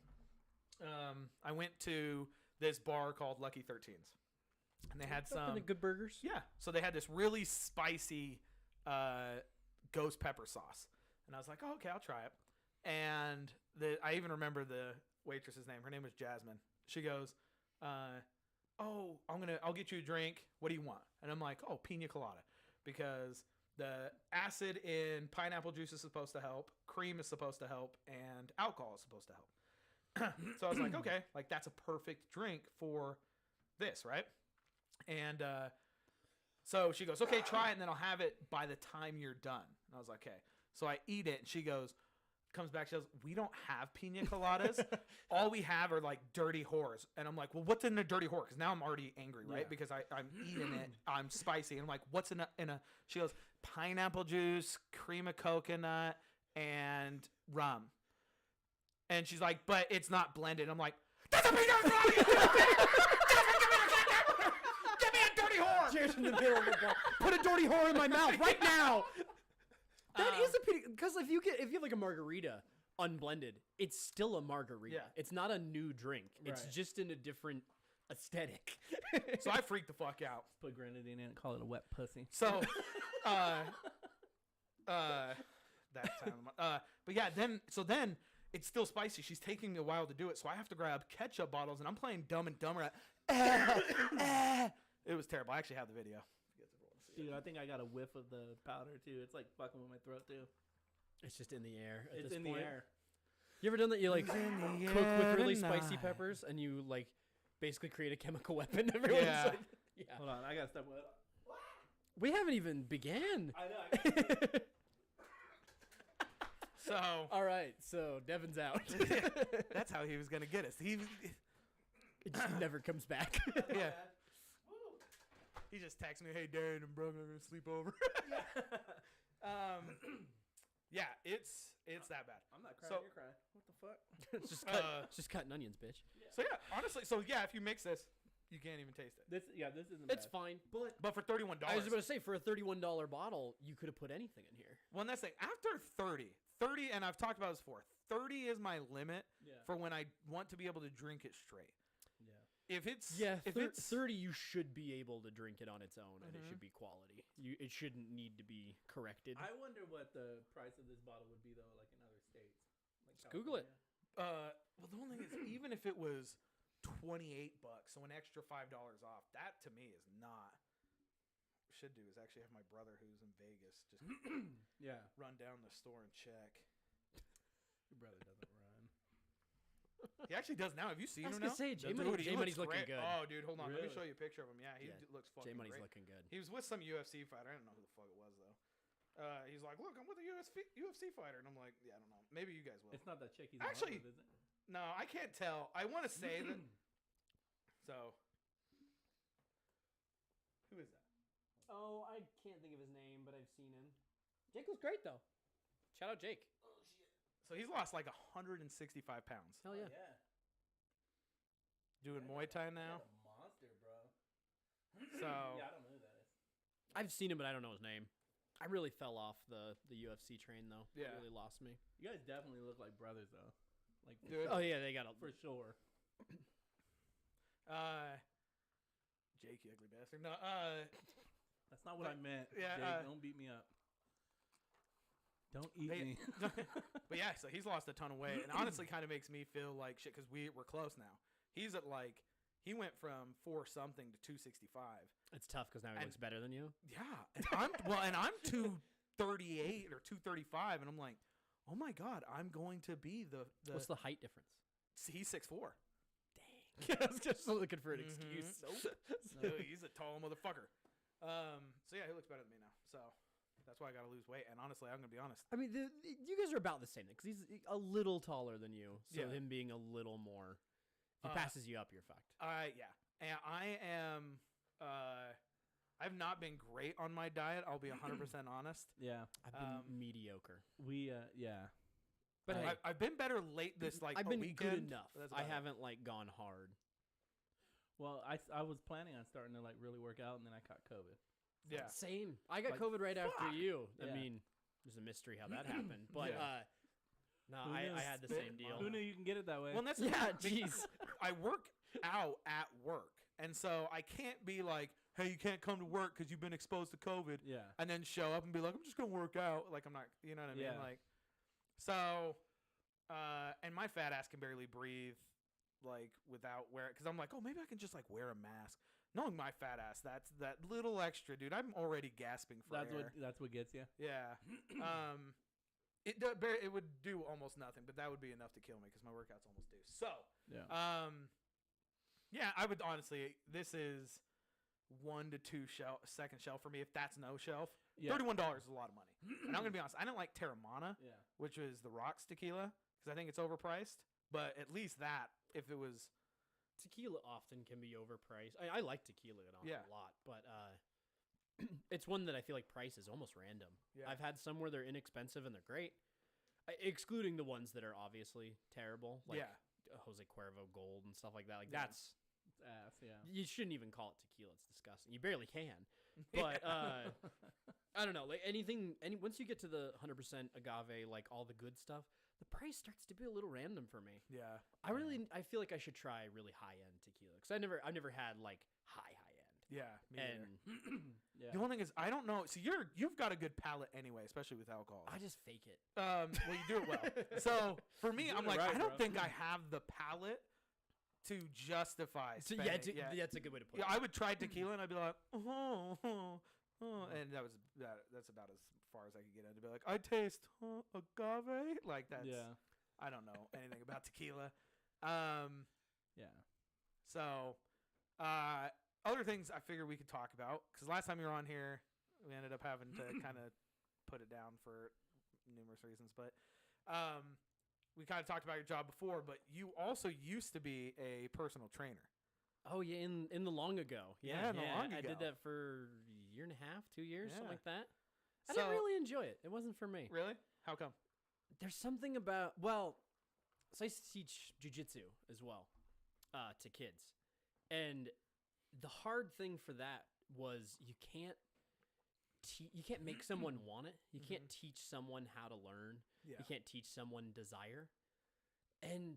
Speaker 3: I went to this bar called Lucky 13s, and they had
Speaker 4: Something
Speaker 3: some.
Speaker 4: the good burgers.
Speaker 3: Yeah, so they had this really spicy ghost pepper sauce, and I was like, oh, okay, I'll try it. And I even remember the waitress's name. Her name was Jasmine. She goes, "Oh, I'll get you a drink. What do you want?" And I'm like, "Oh, pina colada," because the acid in pineapple juice is supposed to help, cream is supposed to help, and alcohol is supposed to help. So I was like, okay, like that's a perfect drink for this, right? And so she goes, okay, try it, and then I'll have it by the time you're done. And I was like, okay. So I eat it, and she comes back, she goes, we don't have pina coladas. All we have are like dirty whores. And I'm like, well, what's in a dirty whore? Because now I'm already angry, right?
Speaker 2: Yeah.
Speaker 3: Because I'm eating it, I'm spicy. And I'm like, what's in a, she goes, pineapple juice, cream of coconut, and rum. And she's like, but it's not blended. I'm like, that's a pina colada! Give me a dirty whore!
Speaker 4: Cheers in the middle of the bar. Put a dirty whore in my mouth right now. That is a pity, because if you have like a margarita unblended, it's still a margarita.
Speaker 3: Yeah.
Speaker 4: It's not a new drink. It's
Speaker 2: Right.
Speaker 4: just in a different aesthetic.
Speaker 3: So I freaked the fuck out.
Speaker 2: Put grenadine in it, call it a wet pussy.
Speaker 3: So, that time. But yeah, then it's still spicy. She's taking me a while to do it, so I have to grab ketchup bottles, and I'm playing Dumb and Dumber. It was terrible. I actually have the video.
Speaker 2: Dude, I think I got a whiff of the powder too. It's like fucking with my throat too.
Speaker 4: It's just in the air. At
Speaker 2: It's
Speaker 4: this
Speaker 2: in
Speaker 4: point.
Speaker 2: the air.
Speaker 4: You ever done that? You like
Speaker 3: It's in the
Speaker 4: cook with
Speaker 3: air
Speaker 4: really spicy
Speaker 3: tonight.
Speaker 4: peppers, and you like basically create a chemical weapon. Everyone's
Speaker 3: Yeah.
Speaker 4: like, yeah.
Speaker 2: Hold on, I gotta step with.
Speaker 4: We haven't even began.
Speaker 2: I know.
Speaker 3: So
Speaker 4: All right, so Devin's out.
Speaker 3: that's how he was gonna get us.
Speaker 4: It just never comes back.
Speaker 3: Yeah. He just texted me, "Hey Darren and bro, I'm gonna sleep over." Yeah, it's that bad.
Speaker 2: I'm not crying.
Speaker 3: So-
Speaker 2: You're crying. What the fuck?
Speaker 4: it's just it's just cutting onions, bitch.
Speaker 3: So yeah, honestly, if you mix this, you can't even taste it.
Speaker 2: This isn't.
Speaker 4: It's
Speaker 2: bad.
Speaker 4: fine, but
Speaker 3: But for $31,
Speaker 4: I was about to say for a $31 bottle, you could have put anything in here.
Speaker 3: well, and that's the thing. After 30, and I've talked about this before. 30 is my limit
Speaker 2: Yeah.
Speaker 3: for when I want to be able to drink it straight.
Speaker 2: Yeah.
Speaker 3: If it's
Speaker 4: If it's 30, you should be able to drink it on its own, and it should be quality. It shouldn't need to be corrected.
Speaker 2: I wonder what the price of this bottle would be though, like in other states. Like
Speaker 4: Just Google it.
Speaker 2: California.
Speaker 3: well, the only thing is, even if it was $28, so an extra $5 off, that to me is not. Should do is actually have my brother who's in Vegas just
Speaker 2: Yeah.
Speaker 3: run down the store and check.
Speaker 2: Your brother doesn't run.
Speaker 3: He actually does now. Have you seen
Speaker 4: I was
Speaker 3: him now?
Speaker 4: gonna say, J
Speaker 3: Dude, he
Speaker 4: Money's
Speaker 3: looks
Speaker 4: looking
Speaker 3: great.
Speaker 4: good.
Speaker 3: Oh, dude, hold on. Let
Speaker 2: Really?
Speaker 3: me show you a picture of him. Yeah, he
Speaker 4: Yeah.
Speaker 3: looks fucking
Speaker 4: J Money's
Speaker 3: great.
Speaker 4: looking good.
Speaker 3: He was with some UFC fighter. I don't know who the fuck it was though. He's like, look, I'm with a UFC fighter, and I'm like, yeah, I don't know. Maybe you guys will.
Speaker 2: It's not that chick he's
Speaker 3: Actually-
Speaker 2: in love with, is it?
Speaker 3: No, I can't tell. I want to say that. So, who is that?
Speaker 4: Oh, I can't think of his name, but I've seen him. Jake was great though. Shout out Jake.
Speaker 3: So he's lost like 165 pounds.
Speaker 4: Hell yeah.
Speaker 3: Doing Muay Thai now.
Speaker 2: That's a monster, bro.
Speaker 3: So
Speaker 2: Yeah, I don't know who that is.
Speaker 4: I've seen him, but I don't know his name. I really fell off the UFC train though.
Speaker 3: Yeah.
Speaker 4: It really lost me.
Speaker 2: You guys definitely look like brothers, though. Like,
Speaker 3: Dude.
Speaker 4: Oh yeah, they got a
Speaker 2: for sure.
Speaker 3: Jake, you ugly bastard. No,
Speaker 2: That's not what I meant.
Speaker 3: yeah,
Speaker 2: Jake, don't beat me up. Don't eat me.
Speaker 3: but yeah, so he's lost a ton of weight, and honestly, kind of makes me feel like shit because we're close now. He's at like he went from 4 something to 265.
Speaker 4: It's tough because now he
Speaker 3: And-
Speaker 4: looks better than you.
Speaker 3: Yeah, and I'm 238 or 235, and I'm like, oh my god, I'm going to be the
Speaker 4: What's the height difference?
Speaker 3: he's 6'4".
Speaker 4: Dang. I was just looking for an
Speaker 3: Mhm.
Speaker 4: excuse.
Speaker 3: So he's a tall motherfucker. So yeah, he looks better than me now. So that's why I got to lose weight. And honestly, I'm gonna be honest.
Speaker 4: I mean, you guys are about the same because he's a little taller than you. So
Speaker 3: Yeah.
Speaker 4: him being a little more, if he passes you up, you're fucked.
Speaker 3: Yeah, and I am. I've not been great on my diet. I'll be 100% honest.
Speaker 2: Yeah.
Speaker 4: I've been mediocre.
Speaker 2: We, yeah.
Speaker 4: But hey,
Speaker 3: I've been better late this like
Speaker 4: I've
Speaker 3: a
Speaker 4: been
Speaker 3: weekend.
Speaker 4: good enough.
Speaker 3: That's
Speaker 4: I
Speaker 3: about it.
Speaker 4: haven't like gone hard.
Speaker 2: Well, I was planning on starting to, like, really work out, and then I caught COVID.
Speaker 3: Yeah.
Speaker 4: Same. I got
Speaker 2: Like,
Speaker 4: COVID right after
Speaker 3: fuck.
Speaker 4: you. I
Speaker 2: Yeah.
Speaker 4: mean, there's a mystery how that happened. But
Speaker 3: Yeah.
Speaker 4: no,
Speaker 2: Who
Speaker 4: I
Speaker 2: knew?
Speaker 4: had the same deal.
Speaker 2: Who knew you can get it that way?
Speaker 3: Well, and that's
Speaker 4: Yeah,
Speaker 3: the thing.
Speaker 4: jeez.
Speaker 3: I work out at work, and so I can't be like, "Hey, you can't come to work because you've been exposed to COVID,"
Speaker 2: yeah.
Speaker 3: and then show up and be like, "I'm just gonna work out." Like I'm not, you know what I mean?
Speaker 2: Yeah.
Speaker 3: Like, so, and my fat ass can barely breathe, like without wearing. Because I'm like, oh, maybe I can just like wear a mask. Knowing my fat ass, that's that little extra, dude. I'm already gasping for air.
Speaker 2: That's what gets you.
Speaker 3: Yeah. It would do almost nothing, but that would be enough to kill me because my workout's almost due. So,
Speaker 2: Yeah.
Speaker 3: yeah, I would honestly. This is 1 to 2 second shelf for me. If that's no shelf,
Speaker 2: Yeah.
Speaker 3: $31 is a lot of money. And I'm gonna be honest, I don't like Terramana,
Speaker 2: Yeah.
Speaker 3: which is the Rocks tequila, because I think it's overpriced. But at least that, if it was,
Speaker 4: Tequila often can be overpriced. I like tequila a
Speaker 3: Yeah.
Speaker 4: lot, but it's one that I feel like price is almost random.
Speaker 3: Yeah.
Speaker 4: I've had some where they're inexpensive and they're great, excluding the ones that are obviously terrible, like
Speaker 3: yeah,
Speaker 4: Jose Cuervo Gold and stuff like that. Like
Speaker 3: Yeah.
Speaker 4: that's
Speaker 2: It's ass, yeah.
Speaker 4: you shouldn't even call it tequila. It's disgusting. You barely can. But I don't know. Like once you get to the 100% agave, like all the good stuff, the price starts to be a little random for me.
Speaker 3: yeah.
Speaker 4: I feel like I should try really high end tequila because I've never had like high end.
Speaker 3: Yeah, me neither.
Speaker 4: And
Speaker 2: Yeah.
Speaker 3: The only thing is, I don't know. So you've got a good palate anyway, especially with alcohol.
Speaker 4: I just fake it.
Speaker 3: Well, you do it well. So for me,
Speaker 2: You're
Speaker 3: I'm
Speaker 2: doing
Speaker 3: like,
Speaker 2: it right,
Speaker 3: I don't
Speaker 2: bro.
Speaker 3: think I have the palate to justify.
Speaker 4: So
Speaker 3: spending,
Speaker 4: yeah, that's a good way to put
Speaker 3: yeah.
Speaker 4: it.
Speaker 3: I would try tequila and I'd be like, and that's about as far as I could get into. Be like, I taste agave. Like that's.
Speaker 2: Yeah.
Speaker 3: I don't know anything about tequila.
Speaker 2: Yeah.
Speaker 3: So, other things I figured we could talk about because last time you were on here, we ended up having to kind of put it down for numerous reasons. But we kind of talked about your job before, but you also used to be a personal trainer.
Speaker 4: Oh yeah, in the long ago.
Speaker 3: Yeah, in the long
Speaker 4: I
Speaker 3: ago.
Speaker 4: did that for a year and a half, 2 years,
Speaker 3: Yeah.
Speaker 4: something like that. I
Speaker 3: So-
Speaker 4: didn't really enjoy it. It wasn't for me.
Speaker 3: Really? How come?
Speaker 4: There's something about so I used to teach jujitsu as well to kids, and the hard thing for that was you can't make someone want it. You can't teach someone how to learn.
Speaker 3: Yeah.
Speaker 4: You can't teach someone desire. And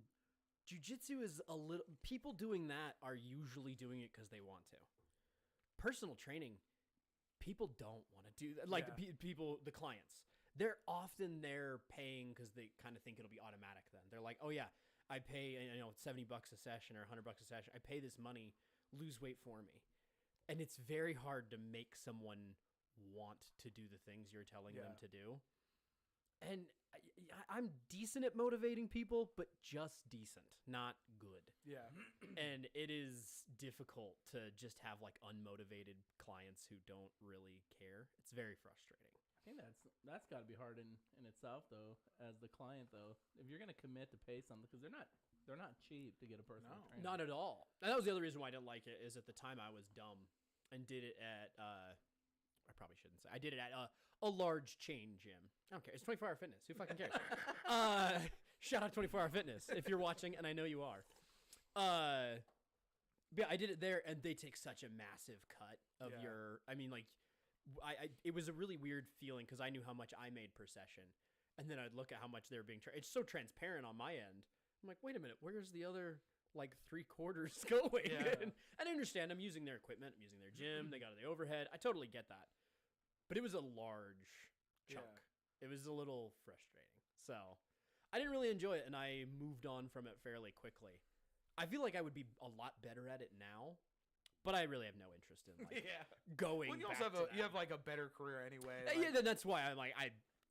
Speaker 4: jujitsu is a little. People doing that are usually doing it because they want to. Personal training, people don't want to do that. Like the clients. They're often there paying because they kind of think it'll be automatic then. They're like, oh yeah, I pay, $70 a session or $100 a session. I pay this money, lose weight for me. And it's very hard to make someone want to do the things you're telling them to do. And I'm decent at motivating people, but just decent, not good.
Speaker 3: Yeah.
Speaker 4: And it is difficult to just have like unmotivated clients who don't really care. It's very frustrating.
Speaker 2: I think that's got to be hard in itself though, as the client though. If you're gonna commit to pay something, because they're not cheap to get a personal trainer.
Speaker 4: Not at all. And that was the other reason why I didn't like it. Is at the time I was dumb and did it at I probably shouldn't say. I did it at a large chain gym. I don't care. It's 24-hour fitness. Who fucking cares? Shout out 24-hour fitness if you're watching, and I know you are. Yeah, I did it there, and they take such a massive cut of your. I mean, like, it was a really weird feeling because I knew how much I made per session, and then I'd look at how much they were being charged. It's so transparent on my end. I'm like, wait a minute, where's the other like 3/4 going?
Speaker 3: Yeah.
Speaker 4: And I understand. I'm using their equipment. I'm using their gym. They got the overhead. I totally get that. But it was a large chunk.
Speaker 3: Yeah.
Speaker 4: It was a little frustrating. So I didn't really enjoy it, and I moved on from it fairly quickly. I feel like I would be a lot better at it now, but I really have no interest in like going.
Speaker 3: Well, you
Speaker 4: back
Speaker 3: also have
Speaker 4: to
Speaker 3: you have like a better career anyway.
Speaker 4: yeah, then that's why I'm like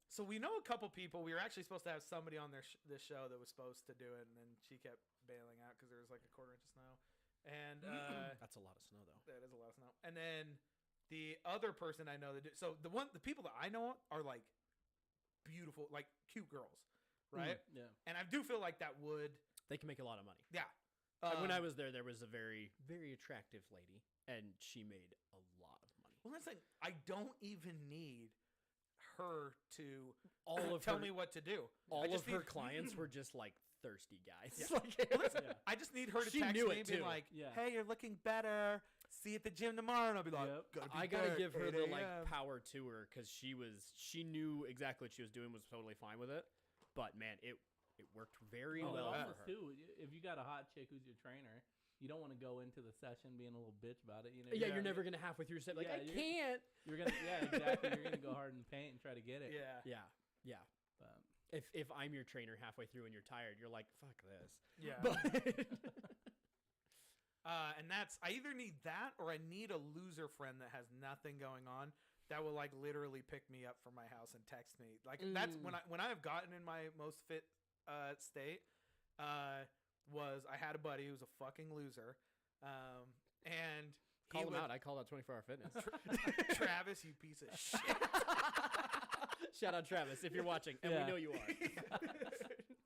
Speaker 3: So we know a couple people. We were actually supposed to have somebody on this show that was supposed to do it, and then she kept bailing out because there was like a 1/4 inch of snow. And
Speaker 4: that's a lot of snow though.
Speaker 3: that is a lot of snow. And then the other person I know that the people that I know are like beautiful, like cute girls, right?
Speaker 2: Yeah.
Speaker 3: And I do feel like that would
Speaker 4: They can make a lot of money.
Speaker 3: yeah.
Speaker 4: Like when I was there was a very, very attractive lady, and she made a lot of money.
Speaker 3: Well, that's like I don't even need her to
Speaker 4: All of
Speaker 3: tell
Speaker 4: her-
Speaker 3: me what to do.
Speaker 4: All
Speaker 3: I
Speaker 4: of
Speaker 3: just
Speaker 4: her
Speaker 3: need-
Speaker 4: clients were just like thirsty guys.
Speaker 3: Yeah.
Speaker 4: Like,
Speaker 3: Well, listen, I just need her to
Speaker 4: She
Speaker 3: text
Speaker 4: knew
Speaker 3: me
Speaker 4: it
Speaker 3: and be
Speaker 4: too.
Speaker 3: like,
Speaker 2: Yeah.
Speaker 3: "Hey, you're looking better. See you at the gym tomorrow." And I'll be like,
Speaker 2: Yep.
Speaker 3: "Gotta be
Speaker 4: I gotta
Speaker 3: there,
Speaker 4: give her
Speaker 3: 8
Speaker 4: the like
Speaker 3: a.m..
Speaker 4: power to her because she knew exactly what she was doing, was totally fine with it. But man, it worked very
Speaker 2: Oh,
Speaker 4: well
Speaker 2: it
Speaker 4: for
Speaker 2: also,
Speaker 4: her.
Speaker 2: too, if you got a hot chick who's your trainer, you don't want to go into the session being a little bitch about it. You know,
Speaker 4: Yeah, you're never gonna halfway through set like
Speaker 2: Yeah,
Speaker 4: I
Speaker 2: you're-
Speaker 4: can't.
Speaker 2: You're gonna, yeah, exactly. You're gonna go hard in the paint and try to get it.
Speaker 3: Yeah.
Speaker 4: Yeah.
Speaker 2: But
Speaker 4: If I'm your trainer halfway through and you're tired, you're like, fuck this.
Speaker 3: Yeah.
Speaker 4: But
Speaker 3: And that's I either need that or I need a loser friend that has nothing going on that will like literally pick me up from my house and text me. Like that's when I have gotten in my most fit state. Was I had a buddy who was a fucking loser, and he
Speaker 4: call him
Speaker 3: would-
Speaker 4: out. I call that 24-hour fitness.
Speaker 3: Travis, you piece of shit.
Speaker 4: Shout out Travis if you're watching, and
Speaker 2: Yeah.
Speaker 4: we know you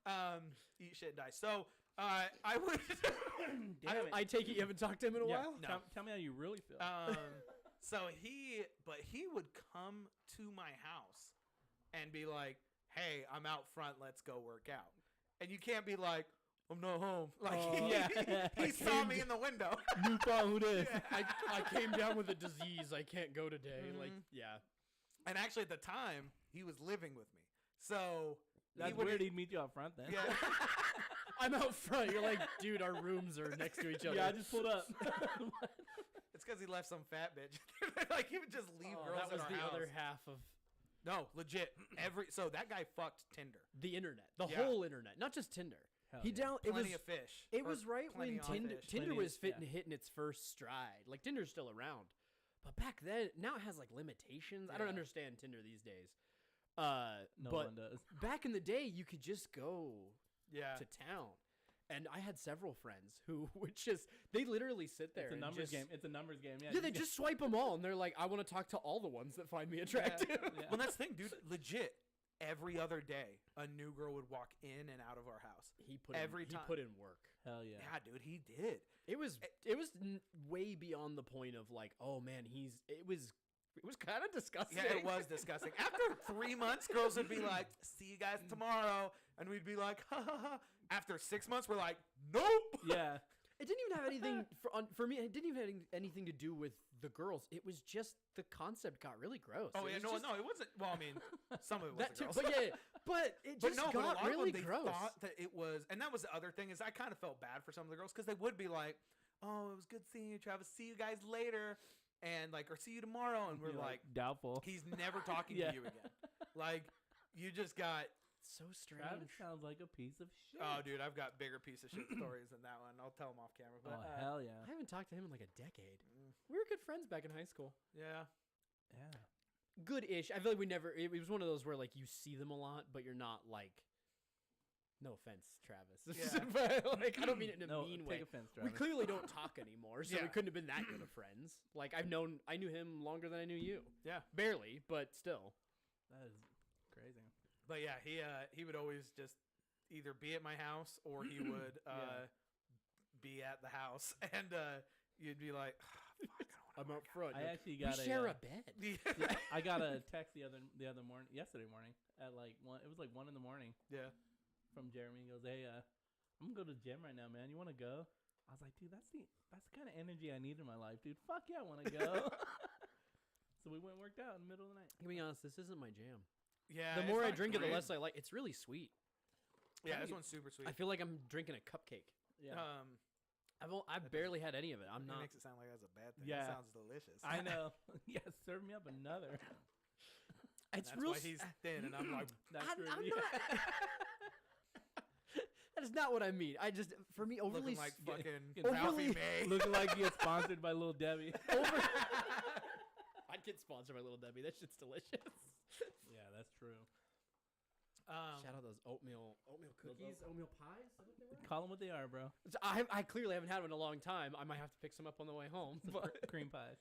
Speaker 4: are.
Speaker 3: Eat shit, die. So I would.
Speaker 4: I take it you haven't talked to him in a
Speaker 2: yeah,
Speaker 4: while.
Speaker 3: No.
Speaker 2: tell me how you really feel.
Speaker 3: So he would come to my house and be like, "Hey, I'm out front. Let's go work out." And you can't be like, "I'm not home." Like, he saw me in the window.
Speaker 2: You found who this?
Speaker 4: I came down with a disease. I can't go today. Like, yeah.
Speaker 3: And actually, at the time, he was living with me. So
Speaker 2: That's
Speaker 3: he would.
Speaker 2: weird. He'd meet you out front then.
Speaker 3: Yeah.
Speaker 4: I'm out front. You're like, dude, our rooms are next to each other.
Speaker 2: Yeah, I just pulled up.
Speaker 3: It's because he left some fat bitch. Like he would just leave girls
Speaker 4: that was
Speaker 3: in
Speaker 4: the
Speaker 3: our
Speaker 4: other
Speaker 3: house.
Speaker 4: half of
Speaker 3: No, legit. So that guy fucked Tinder.
Speaker 4: the internet, the
Speaker 3: Yeah.
Speaker 4: whole internet, not just Tinder.
Speaker 2: Hell
Speaker 4: He
Speaker 2: yeah.
Speaker 4: down. It was
Speaker 3: Plenty of fish.
Speaker 4: It
Speaker 3: Or
Speaker 4: was right
Speaker 3: plenty
Speaker 4: when
Speaker 3: on
Speaker 4: Tinder
Speaker 3: fish.
Speaker 4: Tinder
Speaker 2: Plenty-
Speaker 4: was hitting its first stride. Like Tinder's still around, but back then, now it has like limitations. I don't
Speaker 3: Yeah.
Speaker 4: understand Tinder these days.
Speaker 2: No
Speaker 4: but
Speaker 2: one does.
Speaker 4: back in the day, you could just go
Speaker 3: Yeah.
Speaker 4: to town. And I had several friends who would they literally sit there
Speaker 2: It's a
Speaker 4: and
Speaker 2: numbers
Speaker 4: just,
Speaker 2: game. It's a numbers game. Yeah.
Speaker 4: Yeah, they just swipe them all, and they're like, I want to talk to all the ones that find me attractive.
Speaker 2: Yeah.
Speaker 3: Well, that's the thing, dude. Legit. Every other day, a new girl would walk in and out of our house.
Speaker 4: He put
Speaker 3: Every
Speaker 4: he
Speaker 3: time.
Speaker 4: put in work.
Speaker 2: Hell yeah.
Speaker 3: Yeah, dude, he did.
Speaker 4: It was way beyond the point of like, oh man, it was kind of disgusting.
Speaker 3: Yeah, it was disgusting. After 3 months, girls would be like, "See you guys tomorrow," and we'd be like, "Ha ha ha." After 6 months, we're like, "Nope."
Speaker 2: Yeah.
Speaker 4: It didn't even have anything for me. It didn't even have anything to do with the girls. It was just the concept got really gross.
Speaker 3: Oh
Speaker 4: It
Speaker 3: yeah,
Speaker 4: was
Speaker 3: no,
Speaker 4: just-
Speaker 3: no, it wasn't. Well, I mean, some of it was
Speaker 4: that
Speaker 3: the
Speaker 4: too.
Speaker 3: girls.
Speaker 4: But yeah, but it
Speaker 3: But
Speaker 4: just
Speaker 3: no, but a
Speaker 4: got
Speaker 3: lot
Speaker 4: really
Speaker 3: of them, they
Speaker 4: gross.
Speaker 3: thought that it was, and that was the other thing is I kind of felt bad for some of the girls because they would be like, "Oh, it was good seeing you, Travis. See you guys later," and like, or see you tomorrow, and we're
Speaker 2: You're
Speaker 3: like,
Speaker 2: doubtful.
Speaker 3: "He's never talking
Speaker 2: Yeah.
Speaker 3: to you again." Like, you just got.
Speaker 4: So strange.
Speaker 2: Travis sounds like a piece of shit.
Speaker 3: Oh, dude, I've got bigger piece of shit stories than that one. I'll tell them off camera.
Speaker 2: Oh,
Speaker 3: But,
Speaker 2: hell yeah.
Speaker 4: I haven't talked to him in like a decade.
Speaker 3: Mm.
Speaker 4: We were good friends back in high school.
Speaker 3: yeah.
Speaker 2: Yeah.
Speaker 4: good-ish. I feel like we never. It was one of those where like you see them a lot, but you're not like. No offense, Travis.
Speaker 3: Yeah.
Speaker 4: But, like I don't mean it in a mean way.
Speaker 2: Take offense,
Speaker 4: We
Speaker 2: Travis.
Speaker 4: clearly don't talk anymore, so
Speaker 3: Yeah.
Speaker 4: we couldn't have been that good of friends. Like I knew him longer than I knew you.
Speaker 3: Yeah.
Speaker 4: Barely, but still.
Speaker 2: That is crazy.
Speaker 3: But yeah, he would always just either be at my house or he would be at the house, and you'd be like, oh, fuck, I
Speaker 4: I'm up front.
Speaker 2: I
Speaker 4: You're-
Speaker 2: actually
Speaker 4: we
Speaker 2: got
Speaker 4: share
Speaker 2: a
Speaker 4: a bed.
Speaker 2: yeah, I got a text yesterday morning at like 1. It was like 1 a.m.
Speaker 3: yeah.
Speaker 2: from Jeremy. He goes, "Hey, I'm gonna go to the gym right now, man. You want to go?" I was like, "Dude, that's the kind of energy I need in my life, dude. Fuck yeah, I want to go." So we went and worked out in the middle of the night.
Speaker 4: To be honest, this isn't my jam.
Speaker 3: Yeah.
Speaker 4: The
Speaker 3: it's
Speaker 4: more I
Speaker 3: not
Speaker 4: drink it, the
Speaker 3: great.
Speaker 4: less I like. It's really sweet.
Speaker 3: Yeah, this one's super sweet.
Speaker 4: I feel like I'm drinking a cupcake.
Speaker 2: Yeah,
Speaker 4: I've barely had any of it. I'm
Speaker 3: It
Speaker 4: not.
Speaker 3: makes it sound like that's a bad thing.
Speaker 2: Yeah.
Speaker 3: It sounds delicious.
Speaker 2: I know. Yeah, serve me up another.
Speaker 4: It's
Speaker 3: That's
Speaker 4: real.
Speaker 3: why he's thin, and I'm like,
Speaker 2: That's
Speaker 4: I'm
Speaker 2: really,
Speaker 4: not. That is not what I mean. I just, for me, overly
Speaker 3: looking like fucking
Speaker 2: getting
Speaker 3: Ralphie
Speaker 4: overly-
Speaker 3: May.
Speaker 2: looking like you get sponsored by Little Debbie.
Speaker 4: I'd get sponsored by Little Debbie. That shit's delicious.
Speaker 2: Yeah, that's true.
Speaker 4: Shout out those oatmeal cookies, oatmeal pies. Is that what they were?
Speaker 2: Call them what they are, bro.
Speaker 4: So I clearly haven't had one in a long time. I might have to pick some up on the way home. But
Speaker 2: Cream pies.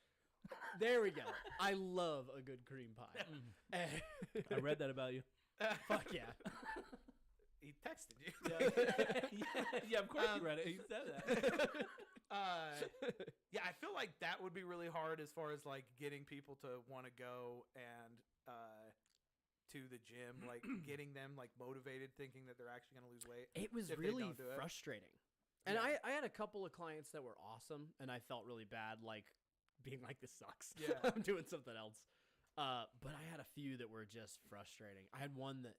Speaker 4: there we go. I love a good cream pie.
Speaker 2: I read that about you.
Speaker 4: Fuck yeah.
Speaker 3: He texted you.
Speaker 2: Yeah, of course you read it. He said that.
Speaker 3: Yeah, I feel like that would be really hard as far as like getting people to want to go and to the gym, like getting them like motivated, thinking that they're actually going to lose weight.
Speaker 4: It was
Speaker 3: If they
Speaker 4: really
Speaker 3: don't do it.
Speaker 4: frustrating. And
Speaker 3: Yeah.
Speaker 4: I had a couple of clients that were awesome, and I felt really bad, like being like, this sucks.
Speaker 3: Yeah.
Speaker 4: I'm doing something else. But I had a few that were just frustrating. I had one that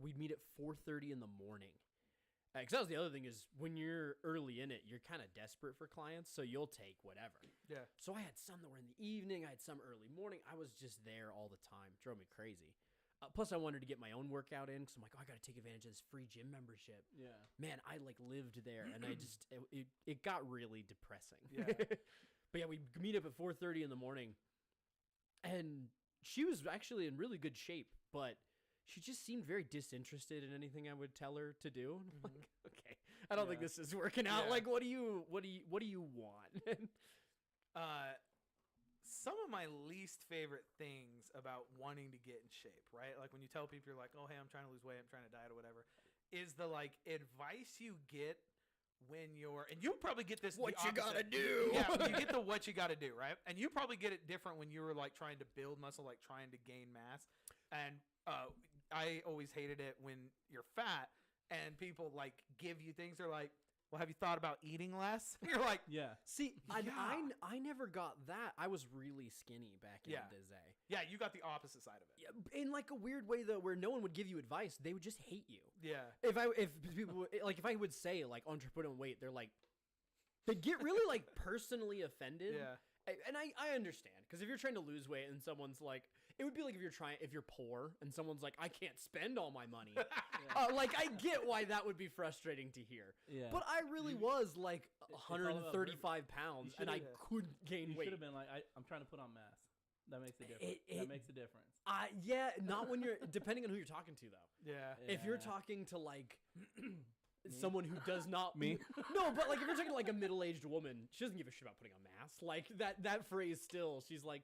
Speaker 4: we'd meet at 4:30 in the morning. Because that was the other thing is when you're early in it, you're kind of desperate for clients, so you'll take whatever.
Speaker 3: Yeah.
Speaker 4: So I had some that were in the evening. I had some early morning. I was just there all the time. Drove me crazy. Plus, I wanted to get my own workout in because I'm like, oh, I got to take advantage of this free gym membership.
Speaker 2: Yeah.
Speaker 4: Man, I like lived there, and I just it got really depressing.
Speaker 3: Yeah.
Speaker 4: But yeah, we meet up at 4:30 in the morning, and she was actually in really good shape, but she just seemed very disinterested in anything I would tell her to do. And I'm like, okay, I don't think
Speaker 2: Yeah.
Speaker 4: this is working out.
Speaker 3: Yeah.
Speaker 4: Like, what do you want?
Speaker 3: Some of my least favorite things about wanting to get in shape, right? Like when you tell people you're like, oh, hey, I'm trying to lose weight, I'm trying to diet or whatever, is the like advice you get when you're, and you probably get this.
Speaker 4: What
Speaker 3: the
Speaker 4: you gotta
Speaker 3: opposite.
Speaker 4: do.
Speaker 3: Yeah, you get the what you gotta do, right? And you probably get it different when you were like trying to build muscle, like trying to gain mass. And I always hated it when you're fat and people like give you things. They're like, well, have you thought about eating less? And you're like,
Speaker 2: Yeah.
Speaker 4: See,
Speaker 3: Yeah.
Speaker 4: I never got that. I was really skinny back in
Speaker 3: Yeah.
Speaker 4: the day.
Speaker 3: yeah, you got the opposite side of it.
Speaker 4: Yeah, in like a weird way though, where no one would give you advice. They would just hate you.
Speaker 3: Yeah.
Speaker 4: If people like if I would say like entrepreneur weight, they're like they get really like personally offended.
Speaker 3: Yeah.
Speaker 4: And I understand because if you're trying to lose weight and someone's like, it would be like if you're poor and someone's like, I can't spend all my money. Like I get why that would be frustrating to hear.
Speaker 2: Yeah.
Speaker 4: But I really was like
Speaker 2: all about
Speaker 4: 135 pounds and I
Speaker 2: should've-
Speaker 4: couldn't gain
Speaker 2: You
Speaker 4: weight.
Speaker 2: should have been like, I'm trying to put on mass. That makes a difference.
Speaker 4: It-
Speaker 2: That makes a difference.
Speaker 4: Yeah, not when you're depending on who you're talking to though.
Speaker 3: Yeah.
Speaker 4: If you're
Speaker 2: Yeah.
Speaker 4: talking to like someone who does not
Speaker 2: Me?
Speaker 4: no, but like if you're talking to like a middle-aged woman, she doesn't give a shit about putting on mass. Like that phrase still, she's like,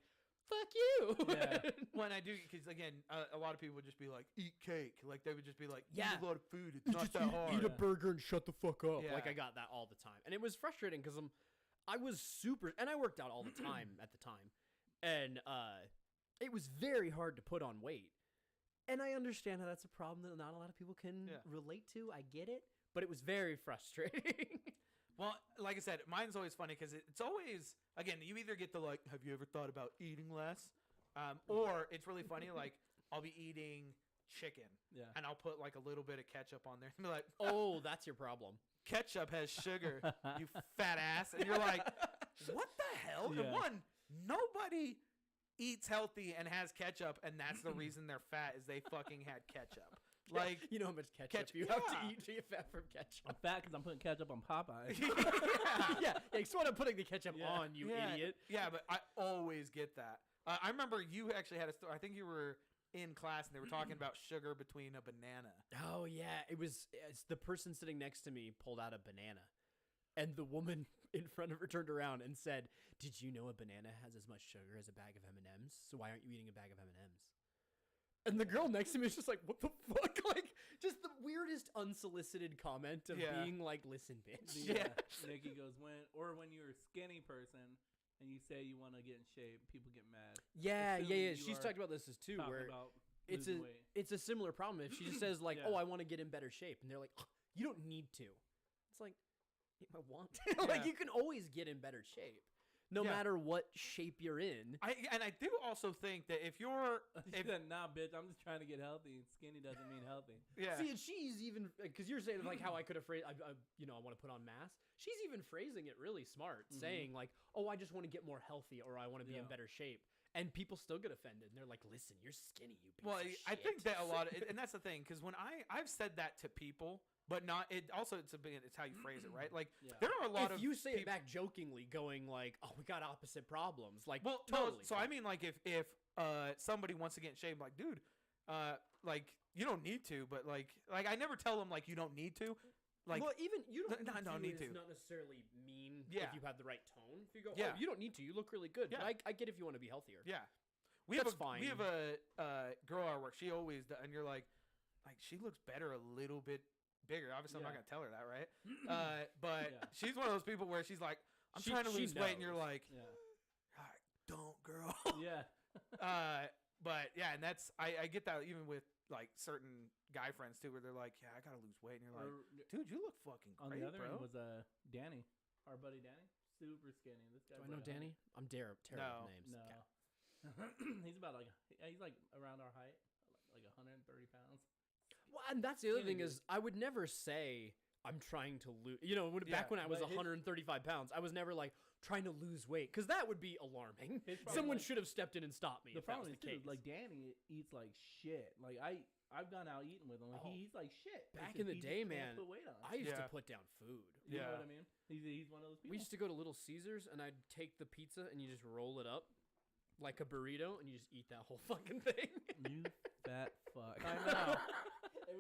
Speaker 4: "Fuck you."
Speaker 2: Yeah.
Speaker 3: When I do, because again, a lot of people would just be like, eat cake. Like they would just be like,
Speaker 4: Yeah.
Speaker 3: eat a lot of food. It's
Speaker 4: You
Speaker 3: not
Speaker 4: just
Speaker 3: that hard.
Speaker 4: eat a burger and shut the fuck up. Like
Speaker 3: Yeah.
Speaker 4: I got that all the time, and it was frustrating because I was super, and I worked out all the time at the time, and it was very hard to put on weight. And I understand how that's a problem that not a lot of people can
Speaker 3: Yeah.
Speaker 4: relate to. I get it, but it was very frustrating.
Speaker 3: Well, like I said, mine's always funny because it's always, again, you either get the like, have you ever thought about eating less? Or it's really funny, like I'll be eating chicken
Speaker 2: Yeah.
Speaker 3: and I'll put like a little bit of ketchup on there and be like,
Speaker 4: Oh, that's your problem.
Speaker 3: ketchup has sugar, you fat ass. And you're like, what the hell?
Speaker 2: Yeah.
Speaker 3: And one, nobody eats healthy and has ketchup, and that's the reason they're fat is they fucking had ketchup. Like,
Speaker 4: You know how much ketchup,
Speaker 3: ketchup-
Speaker 4: you have to
Speaker 3: yeah.
Speaker 4: eat to get fat from ketchup.
Speaker 2: I'm fat because I'm putting ketchup on Popeye.
Speaker 4: yeah, it's what I'm putting the ketchup
Speaker 2: Yeah.
Speaker 4: on, you
Speaker 3: yeah,
Speaker 4: idiot.
Speaker 3: Yeah, but I always get that. I remember you actually had a story. I think you were in class and they were talking about sugar between a banana.
Speaker 4: Oh yeah, it's the person sitting next to me pulled out a banana, and the woman in front of her turned around and said, "Did you know a banana has as much sugar as a bag of M&Ms? So why aren't you eating a bag of M&Ms?" And the girl next to me is just like, "What the fuck?" Like, just the weirdest unsolicited comment of being like, "Listen, bitch."
Speaker 2: Nikki goes, when you're a skinny person and you say you want to get in shape, people get mad.
Speaker 4: Yeah.
Speaker 2: Assuming you
Speaker 4: She's
Speaker 2: are
Speaker 4: talked about this as too,
Speaker 2: talking
Speaker 4: where
Speaker 2: about
Speaker 4: it's
Speaker 2: losing weight.
Speaker 4: it's a similar problem. If she just says like,
Speaker 2: Yeah.
Speaker 4: "Oh, I want to get in better shape," and they're like, "Oh, you don't need to," it's like, I want to. Like,
Speaker 3: Yeah.
Speaker 4: you can always get in better shape, no
Speaker 3: Yeah.
Speaker 4: matter what shape you're in.
Speaker 3: I do also think that if you're
Speaker 2: She said, nah, bitch, I'm just trying to get healthy. And skinny doesn't mean healthy.
Speaker 4: See, and she's even because you're saying like how I could have phrased, I want to put on mass. She's even phrasing it really smart, saying like, "Oh, I just want to get more healthy, or I want to be in better shape," and people still get offended, and they're like, "Listen, you're skinny, you piece
Speaker 3: well,
Speaker 4: of
Speaker 3: I think
Speaker 4: shit."
Speaker 3: that a lot of, and that's the thing, because when I've said that to people, but not it. Also, it's how you phrase it, right? Like
Speaker 2: Yeah.
Speaker 3: there are a lot
Speaker 4: if
Speaker 3: of
Speaker 4: you say it
Speaker 3: peop-
Speaker 4: back jokingly, going like, "Oh, we got opposite problems," like,
Speaker 3: Well,
Speaker 4: totally.
Speaker 3: no, so I mean, like if somebody wants to get in shape, like, dude, like you don't need to, but like I never tell them like you don't need to, like
Speaker 4: well, even you don't
Speaker 3: No,
Speaker 4: need
Speaker 3: need
Speaker 4: to.
Speaker 3: to.
Speaker 4: It's not necessarily mean
Speaker 3: Yeah.
Speaker 4: if you have the right tone. If you go,
Speaker 3: Yeah.
Speaker 4: "Oh, you don't need to. You look really good."
Speaker 3: Yeah.
Speaker 4: But I get if you want to be healthier.
Speaker 3: yeah. We
Speaker 4: That's
Speaker 3: have
Speaker 4: fine.
Speaker 3: We have a girl at our work. She always and you're like she looks better a little bit bigger. Obviously, I'm not
Speaker 2: Yeah.
Speaker 3: gonna tell her that, right? But
Speaker 2: Yeah.
Speaker 3: she's one of those people where she's like, I'm
Speaker 4: She-
Speaker 3: trying to
Speaker 4: she
Speaker 3: lose weight, and you're
Speaker 4: knows.
Speaker 3: like,
Speaker 2: Yeah.
Speaker 3: "All right, don't, girl.
Speaker 2: Yeah.
Speaker 3: But yeah, and that's I get that even with like certain guy friends too, where they're like, yeah, I gotta lose weight, and you're like, dude, you look fucking
Speaker 2: On
Speaker 3: great,
Speaker 2: the other
Speaker 3: bro.
Speaker 2: end was Danny, our buddy Danny, super skinny. This guy.
Speaker 4: Do I know Danny? I'm terrible
Speaker 3: No.
Speaker 4: with names.
Speaker 2: No. He's about he's like around our height, like 130 pounds.
Speaker 4: Well, and that's the other
Speaker 2: Skinny
Speaker 4: thing is I would never say I'm trying to lose. Back when I was
Speaker 2: but his-
Speaker 4: 135 pounds, I was never like trying to lose weight because that would be alarming.
Speaker 2: His problem,
Speaker 4: Someone
Speaker 2: like-
Speaker 4: should have stepped in and stopped me.
Speaker 2: The
Speaker 4: if that was
Speaker 2: problem
Speaker 4: the
Speaker 2: is,
Speaker 4: case.
Speaker 2: too, like Danny eats like shit. Like I've gone out eating with him. Like
Speaker 4: Oh.
Speaker 2: he's like shit.
Speaker 4: Back
Speaker 2: It's
Speaker 4: in the
Speaker 2: he just
Speaker 4: day,
Speaker 2: can't
Speaker 4: man,
Speaker 2: put weight on.
Speaker 4: I used to
Speaker 3: Yeah.
Speaker 4: put down food.
Speaker 2: You know
Speaker 3: Yeah.
Speaker 2: what I mean? He's one of those people.
Speaker 4: We used to go to Little Caesars and I'd take the pizza and you just roll it up like a burrito and you just eat that whole fucking thing.
Speaker 2: You fat fuck.
Speaker 3: I know.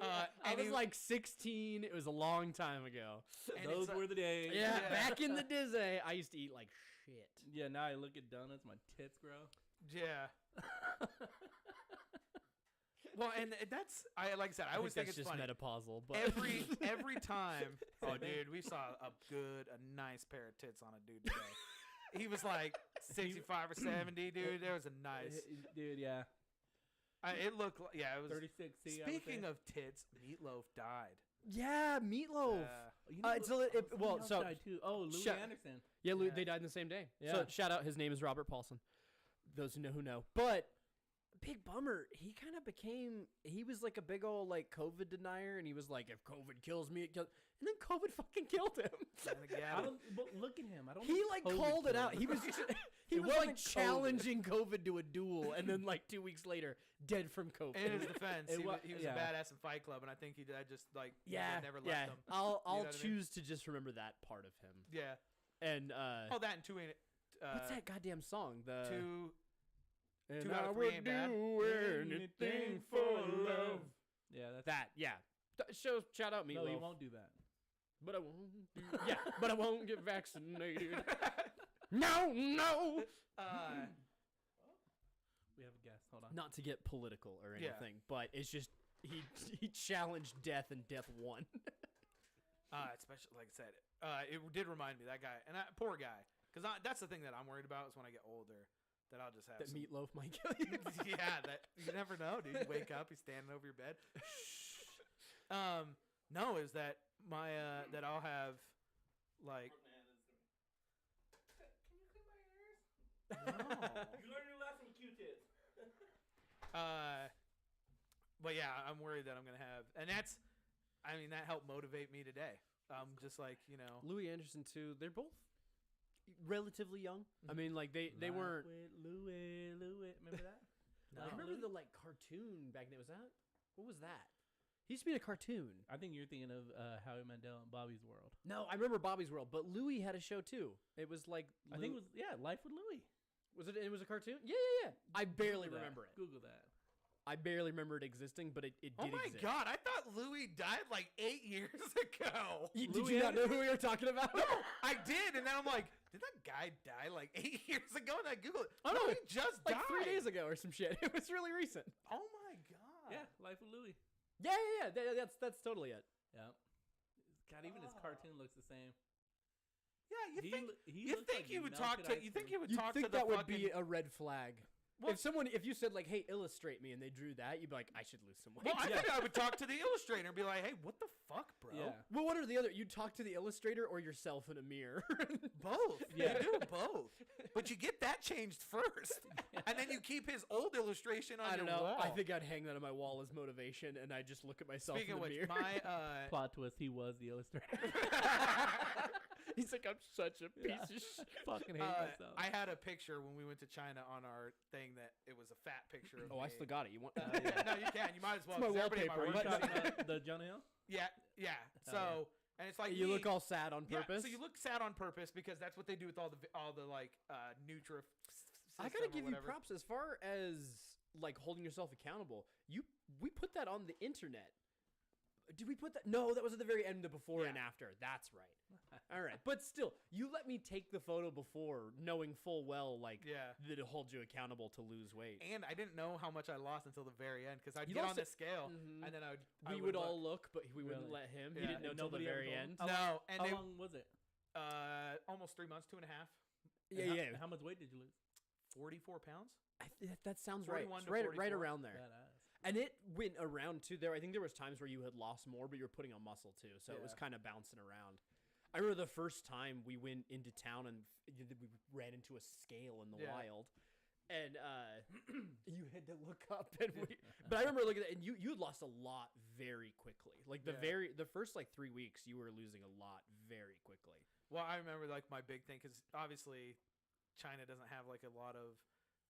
Speaker 4: I
Speaker 3: and
Speaker 4: was
Speaker 3: he-
Speaker 4: like 16. It was a long time ago.
Speaker 3: And
Speaker 2: Those
Speaker 3: it's,
Speaker 2: were the days.
Speaker 4: Yeah,
Speaker 3: Yeah.
Speaker 4: back in the Disney, I used to eat like shit.
Speaker 2: Yeah. Now I look at donuts, my tits grow.
Speaker 3: yeah. Well, and that's like I said, I always think
Speaker 4: that's
Speaker 3: it's
Speaker 4: just
Speaker 3: funny.
Speaker 4: metapausal, but
Speaker 3: Every time. Oh,
Speaker 2: Same thing.
Speaker 3: dude, we saw a nice pair of tits on a dude today. He was like 65 or 70, dude. There was a nice.
Speaker 2: Dude. Yeah.
Speaker 3: It looked like, yeah, it was.
Speaker 2: 36.
Speaker 3: Speaking of tits, Meatloaf died.
Speaker 4: yeah, Meatloaf.
Speaker 2: you
Speaker 4: it's a li- it- well, so-
Speaker 2: too. Oh, Louis
Speaker 4: Shut-
Speaker 2: Anderson.
Speaker 4: Yeah,
Speaker 3: Yeah.
Speaker 4: they died in the same day.
Speaker 2: Yeah.
Speaker 4: So shout out, his name is Robert Paulson. Those who know. But big bummer. He kind of became. He was like a big old like COVID denier, and he was like, "If COVID kills me, it kills." And then COVID fucking killed him.
Speaker 3: And
Speaker 2: I
Speaker 3: yeah,
Speaker 2: don't. But look at him. I don't.
Speaker 4: He
Speaker 2: think
Speaker 4: like
Speaker 2: COVID
Speaker 4: called it
Speaker 2: killed
Speaker 4: out.
Speaker 2: him.
Speaker 4: He was he
Speaker 2: It
Speaker 4: was
Speaker 2: wasn't
Speaker 4: like
Speaker 2: COVID.
Speaker 4: challenging COVID to a duel, and then like 2 weeks later, dead from COVID.
Speaker 3: in his defense,
Speaker 2: It
Speaker 3: he was,
Speaker 2: yeah.
Speaker 3: a badass in Fight Club, and I think I just like
Speaker 4: yeah,
Speaker 3: never left
Speaker 4: yeah.
Speaker 3: him.
Speaker 4: I'll
Speaker 3: know what I mean?
Speaker 4: choose to just remember that part of him.
Speaker 3: Yeah.
Speaker 4: And
Speaker 3: Oh, that and two ain't it.
Speaker 4: what's that goddamn song? The
Speaker 3: Two.
Speaker 4: And
Speaker 3: Two out
Speaker 4: I
Speaker 3: of three
Speaker 4: would
Speaker 3: ain't bad.
Speaker 4: do anything for love.
Speaker 2: Yeah, that's
Speaker 4: That, yeah. Shout out Meatloaf.
Speaker 2: No, he won't do that.
Speaker 4: But I won't. Yeah, but I won't get vaccinated. No.
Speaker 2: We have a guest. Hold on.
Speaker 4: Not to get political or
Speaker 3: Yeah.
Speaker 4: anything, but it's just he challenged death and death won.
Speaker 3: Especially like I said, it did remind me of that guy and poor guy, because that's the thing that I'm worried about is when I get older, that I'll just have
Speaker 4: That
Speaker 3: some,
Speaker 4: Meatloaf might kill you.
Speaker 3: yeah, that you never know, dude. You wake up, he's standing over your bed. No, is that my that I'll have like
Speaker 2: Can you clean my ears?
Speaker 3: no.
Speaker 2: You learned your lesson with Q-tips.
Speaker 3: But yeah, I'm worried that I'm gonna have, and that's, I mean, that helped motivate me today. Just like
Speaker 4: Louis Anderson too. They're both relatively young. I mean, like they weren't.
Speaker 2: With Louis. Remember that?
Speaker 4: I remember the like cartoon back then. Was that? What was that? He used to be in a cartoon.
Speaker 2: I think you're thinking of Howie Mandel and Bobby's World.
Speaker 4: No, I remember Bobby's World, but Louis had a show too. It was like
Speaker 2: I think it was Life with Louis.
Speaker 4: Was it? It was a cartoon. Yeah, yeah, yeah. I barely
Speaker 2: Google that.
Speaker 4: remember it.
Speaker 2: Google that.
Speaker 4: I barely remember it existing, but it did
Speaker 3: Oh my
Speaker 4: exist.
Speaker 3: god! I thought Louis died like 8 years ago.
Speaker 4: Did
Speaker 2: Louis
Speaker 4: you not know
Speaker 2: Anderson?
Speaker 4: who we were talking about?
Speaker 3: No, I did, and then I'm like, did that guy die like 8 years ago? And I Googled it.
Speaker 4: Oh,
Speaker 3: no,
Speaker 4: no,
Speaker 3: he just
Speaker 4: like
Speaker 3: died
Speaker 4: 3 days ago or some shit. It was really recent.
Speaker 3: Oh my god.
Speaker 2: Yeah, Life of Louis.
Speaker 4: Yeah, yeah, yeah. That's totally it.
Speaker 2: Yeah. God, even his cartoon looks the same.
Speaker 3: Yeah, you
Speaker 2: He
Speaker 3: think
Speaker 2: lo- he
Speaker 3: you
Speaker 2: looks
Speaker 3: think
Speaker 2: like
Speaker 3: he would
Speaker 2: melted
Speaker 3: talk to
Speaker 2: ice
Speaker 3: you think
Speaker 2: cream.
Speaker 3: he would
Speaker 4: You
Speaker 3: talk
Speaker 4: think
Speaker 3: to the
Speaker 4: that would
Speaker 3: fucking
Speaker 4: be a red flag?
Speaker 3: Well-
Speaker 4: If you said like, "Hey, illustrate me," and they drew that, you'd be like, "I should lose some weight."
Speaker 3: Well, I think I would talk to the illustrator and be like, "Hey, what the fuck, bro?"
Speaker 2: Yeah.
Speaker 4: Well, one or the other. You talk to the illustrator or yourself in a mirror.
Speaker 3: Both.
Speaker 2: Yeah.
Speaker 3: You do both. But you get that changed first. And then you keep his old illustration on
Speaker 4: I don't
Speaker 3: your
Speaker 4: know.
Speaker 3: wall.
Speaker 4: I think I'd hang that on my wall as motivation, and I just look at myself
Speaker 3: Speaking
Speaker 4: in
Speaker 3: of
Speaker 4: the
Speaker 3: which,
Speaker 4: mirror.
Speaker 3: my
Speaker 2: Plot twist: he was the illustrator.
Speaker 4: He's like, "I'm such a piece
Speaker 2: Yeah.
Speaker 4: of shit."
Speaker 2: Fucking hate myself.
Speaker 3: I had a picture when we went to China on our thing that it was a fat picture of
Speaker 4: Oh, I
Speaker 3: me.
Speaker 4: still got it. You want?
Speaker 2: yeah.
Speaker 3: No, you can. You might as well.
Speaker 4: my
Speaker 3: 'cause everybody at
Speaker 4: wallpaper.
Speaker 3: work
Speaker 2: Are you
Speaker 3: has
Speaker 2: talking
Speaker 3: seen it.
Speaker 2: about the Jonah Hill?
Speaker 3: Yeah, yeah.
Speaker 2: Oh,
Speaker 3: So, and it's like
Speaker 4: You
Speaker 3: me.
Speaker 4: look all sad on
Speaker 3: Yeah,
Speaker 4: purpose.
Speaker 3: so you look sad on purpose because that's what they do with all the like Nutra.
Speaker 4: I gotta give you props as far as like holding yourself accountable. We put that on the internet. Did we put that? No, that was at the very end of before and
Speaker 3: Yeah.
Speaker 4: after. That's right. All right, but still, you let me take the photo before, knowing full well like
Speaker 3: Yeah.
Speaker 4: that it holds you accountable to lose weight.
Speaker 3: And I didn't know how much I lost until the very end because I'd
Speaker 4: You
Speaker 3: get on
Speaker 4: lost
Speaker 3: the
Speaker 4: it-
Speaker 3: scale
Speaker 4: Mhm.
Speaker 3: and then I
Speaker 4: We
Speaker 3: would
Speaker 4: would all
Speaker 3: look.
Speaker 4: look, but we wouldn't
Speaker 2: Really?
Speaker 4: let him.
Speaker 3: Yeah.
Speaker 4: He didn't know
Speaker 2: And
Speaker 4: till the
Speaker 2: nobody ever
Speaker 4: very
Speaker 2: told
Speaker 4: end.
Speaker 2: him?
Speaker 3: No, and
Speaker 2: How
Speaker 3: they
Speaker 2: long was it?
Speaker 3: almost 3 months, 2.5,
Speaker 4: Yeah,
Speaker 2: And
Speaker 4: yeah.
Speaker 2: How much weight did you lose?
Speaker 3: 44 pounds.
Speaker 4: That sounds right.
Speaker 3: 41
Speaker 4: It's
Speaker 3: to
Speaker 4: right
Speaker 3: 44.
Speaker 4: around there.
Speaker 2: Badass.
Speaker 4: And it went around too. I think there was times where you had lost more, but you were putting on muscle too. So it was
Speaker 3: Yeah.
Speaker 4: kind of bouncing around. I remember the first time we went into town and we ran into a scale in the
Speaker 3: Yeah.
Speaker 4: wild, and you had to look up. And but I remember looking at it, and you had lost a lot very quickly. Like the first like 3 weeks, you were losing a lot very quickly.
Speaker 3: Well, I remember like my big thing because obviously China doesn't have like a lot of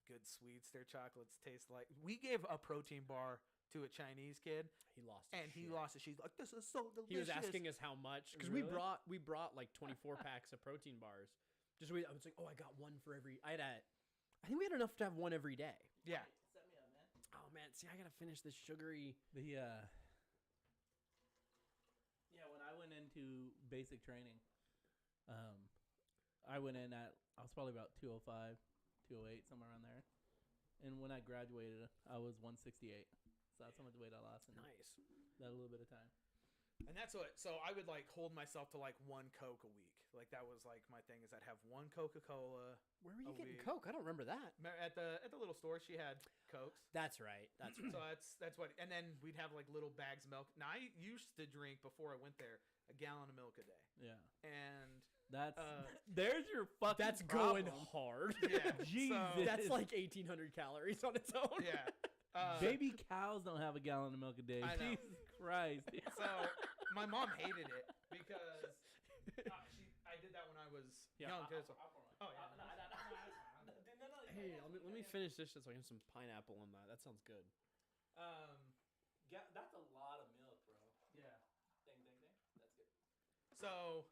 Speaker 3: good sweets. Their chocolates taste like. We gave a protein bar to a Chinese kid
Speaker 4: He lost, his
Speaker 3: and he
Speaker 4: shit.
Speaker 3: lost it. She's like, "This is so delicious."
Speaker 4: He was asking us how much because
Speaker 2: Really?
Speaker 4: we brought like 24 packs of protein bars. I was like, "Oh, I got one for every." I think we had enough to have one every day.
Speaker 3: Yeah.
Speaker 2: Set me up, man.
Speaker 4: Oh man, see, I gotta finish this sugary.
Speaker 2: Yeah, when I went into basic training, I went in at I was probably about 205, 208, somewhere around there. And when I graduated, I was 168. So that's how much weight I lost in
Speaker 4: Nice.
Speaker 2: that little bit of time.
Speaker 3: And that's what. So I would like hold myself to like one Coke a week. Like that was like my thing is I'd have one Coca-Cola.
Speaker 4: Where were you
Speaker 3: A
Speaker 4: getting
Speaker 3: week.
Speaker 4: Coke? I don't remember that.
Speaker 3: At the little store, she had Cokes.
Speaker 4: That's right. That's right.
Speaker 3: So that's what. And then we'd have like little bags of milk. Now I used to drink before I went there a gallon of milk a day.
Speaker 2: Yeah.
Speaker 3: And
Speaker 2: That's
Speaker 3: Uh,
Speaker 2: there's your fucking
Speaker 4: That's
Speaker 2: problem.
Speaker 4: going hard.
Speaker 3: yeah,
Speaker 2: Jesus.
Speaker 3: So,
Speaker 4: That's like 1,800 calories on its own.
Speaker 3: yeah.
Speaker 2: Baby cows don't have a gallon of milk a day.
Speaker 3: I know.
Speaker 2: Jesus Christ. dude.
Speaker 3: So my mom hated it because I did that when I was young. Too, so. Oh yeah.
Speaker 4: Hey, let me finish this so I can have some pineapple on that. That sounds good.
Speaker 2: That's a lot of milk, bro.
Speaker 3: Yeah.
Speaker 2: Ding, ding, ding. That's good.
Speaker 3: So.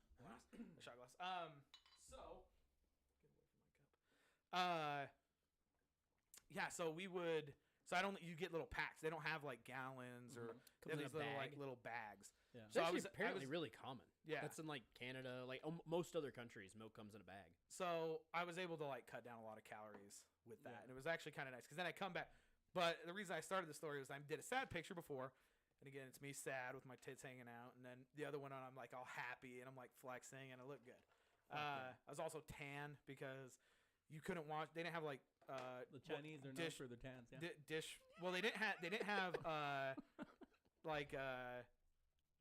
Speaker 3: If you want. A shot glass. So. Get away from my cup. Yeah. So we would. So I don't. You get little packs. They don't have like gallons or they have
Speaker 4: Comes in a
Speaker 3: these little
Speaker 4: bag.
Speaker 3: like little bags.
Speaker 2: Yeah.
Speaker 4: It's
Speaker 3: So I
Speaker 4: actually
Speaker 3: was
Speaker 4: apparently really common.
Speaker 3: Yeah.
Speaker 4: That's in like Canada, like most other countries. Milk comes in a bag.
Speaker 3: So I was able to like cut down a lot of calories with that,
Speaker 2: Yeah.
Speaker 3: and it was actually kind of nice because then I come back. But the reason I started the story was I did a sad picture before, and again it's me sad with my tits hanging out, and then the other one on I'm like all happy and I'm like flexing and I look good. I was also tan because you couldn't watch. They didn't have like
Speaker 2: The Chinese are known
Speaker 3: dish-
Speaker 2: for their tans. Yeah.
Speaker 3: dish. Well, they didn't have like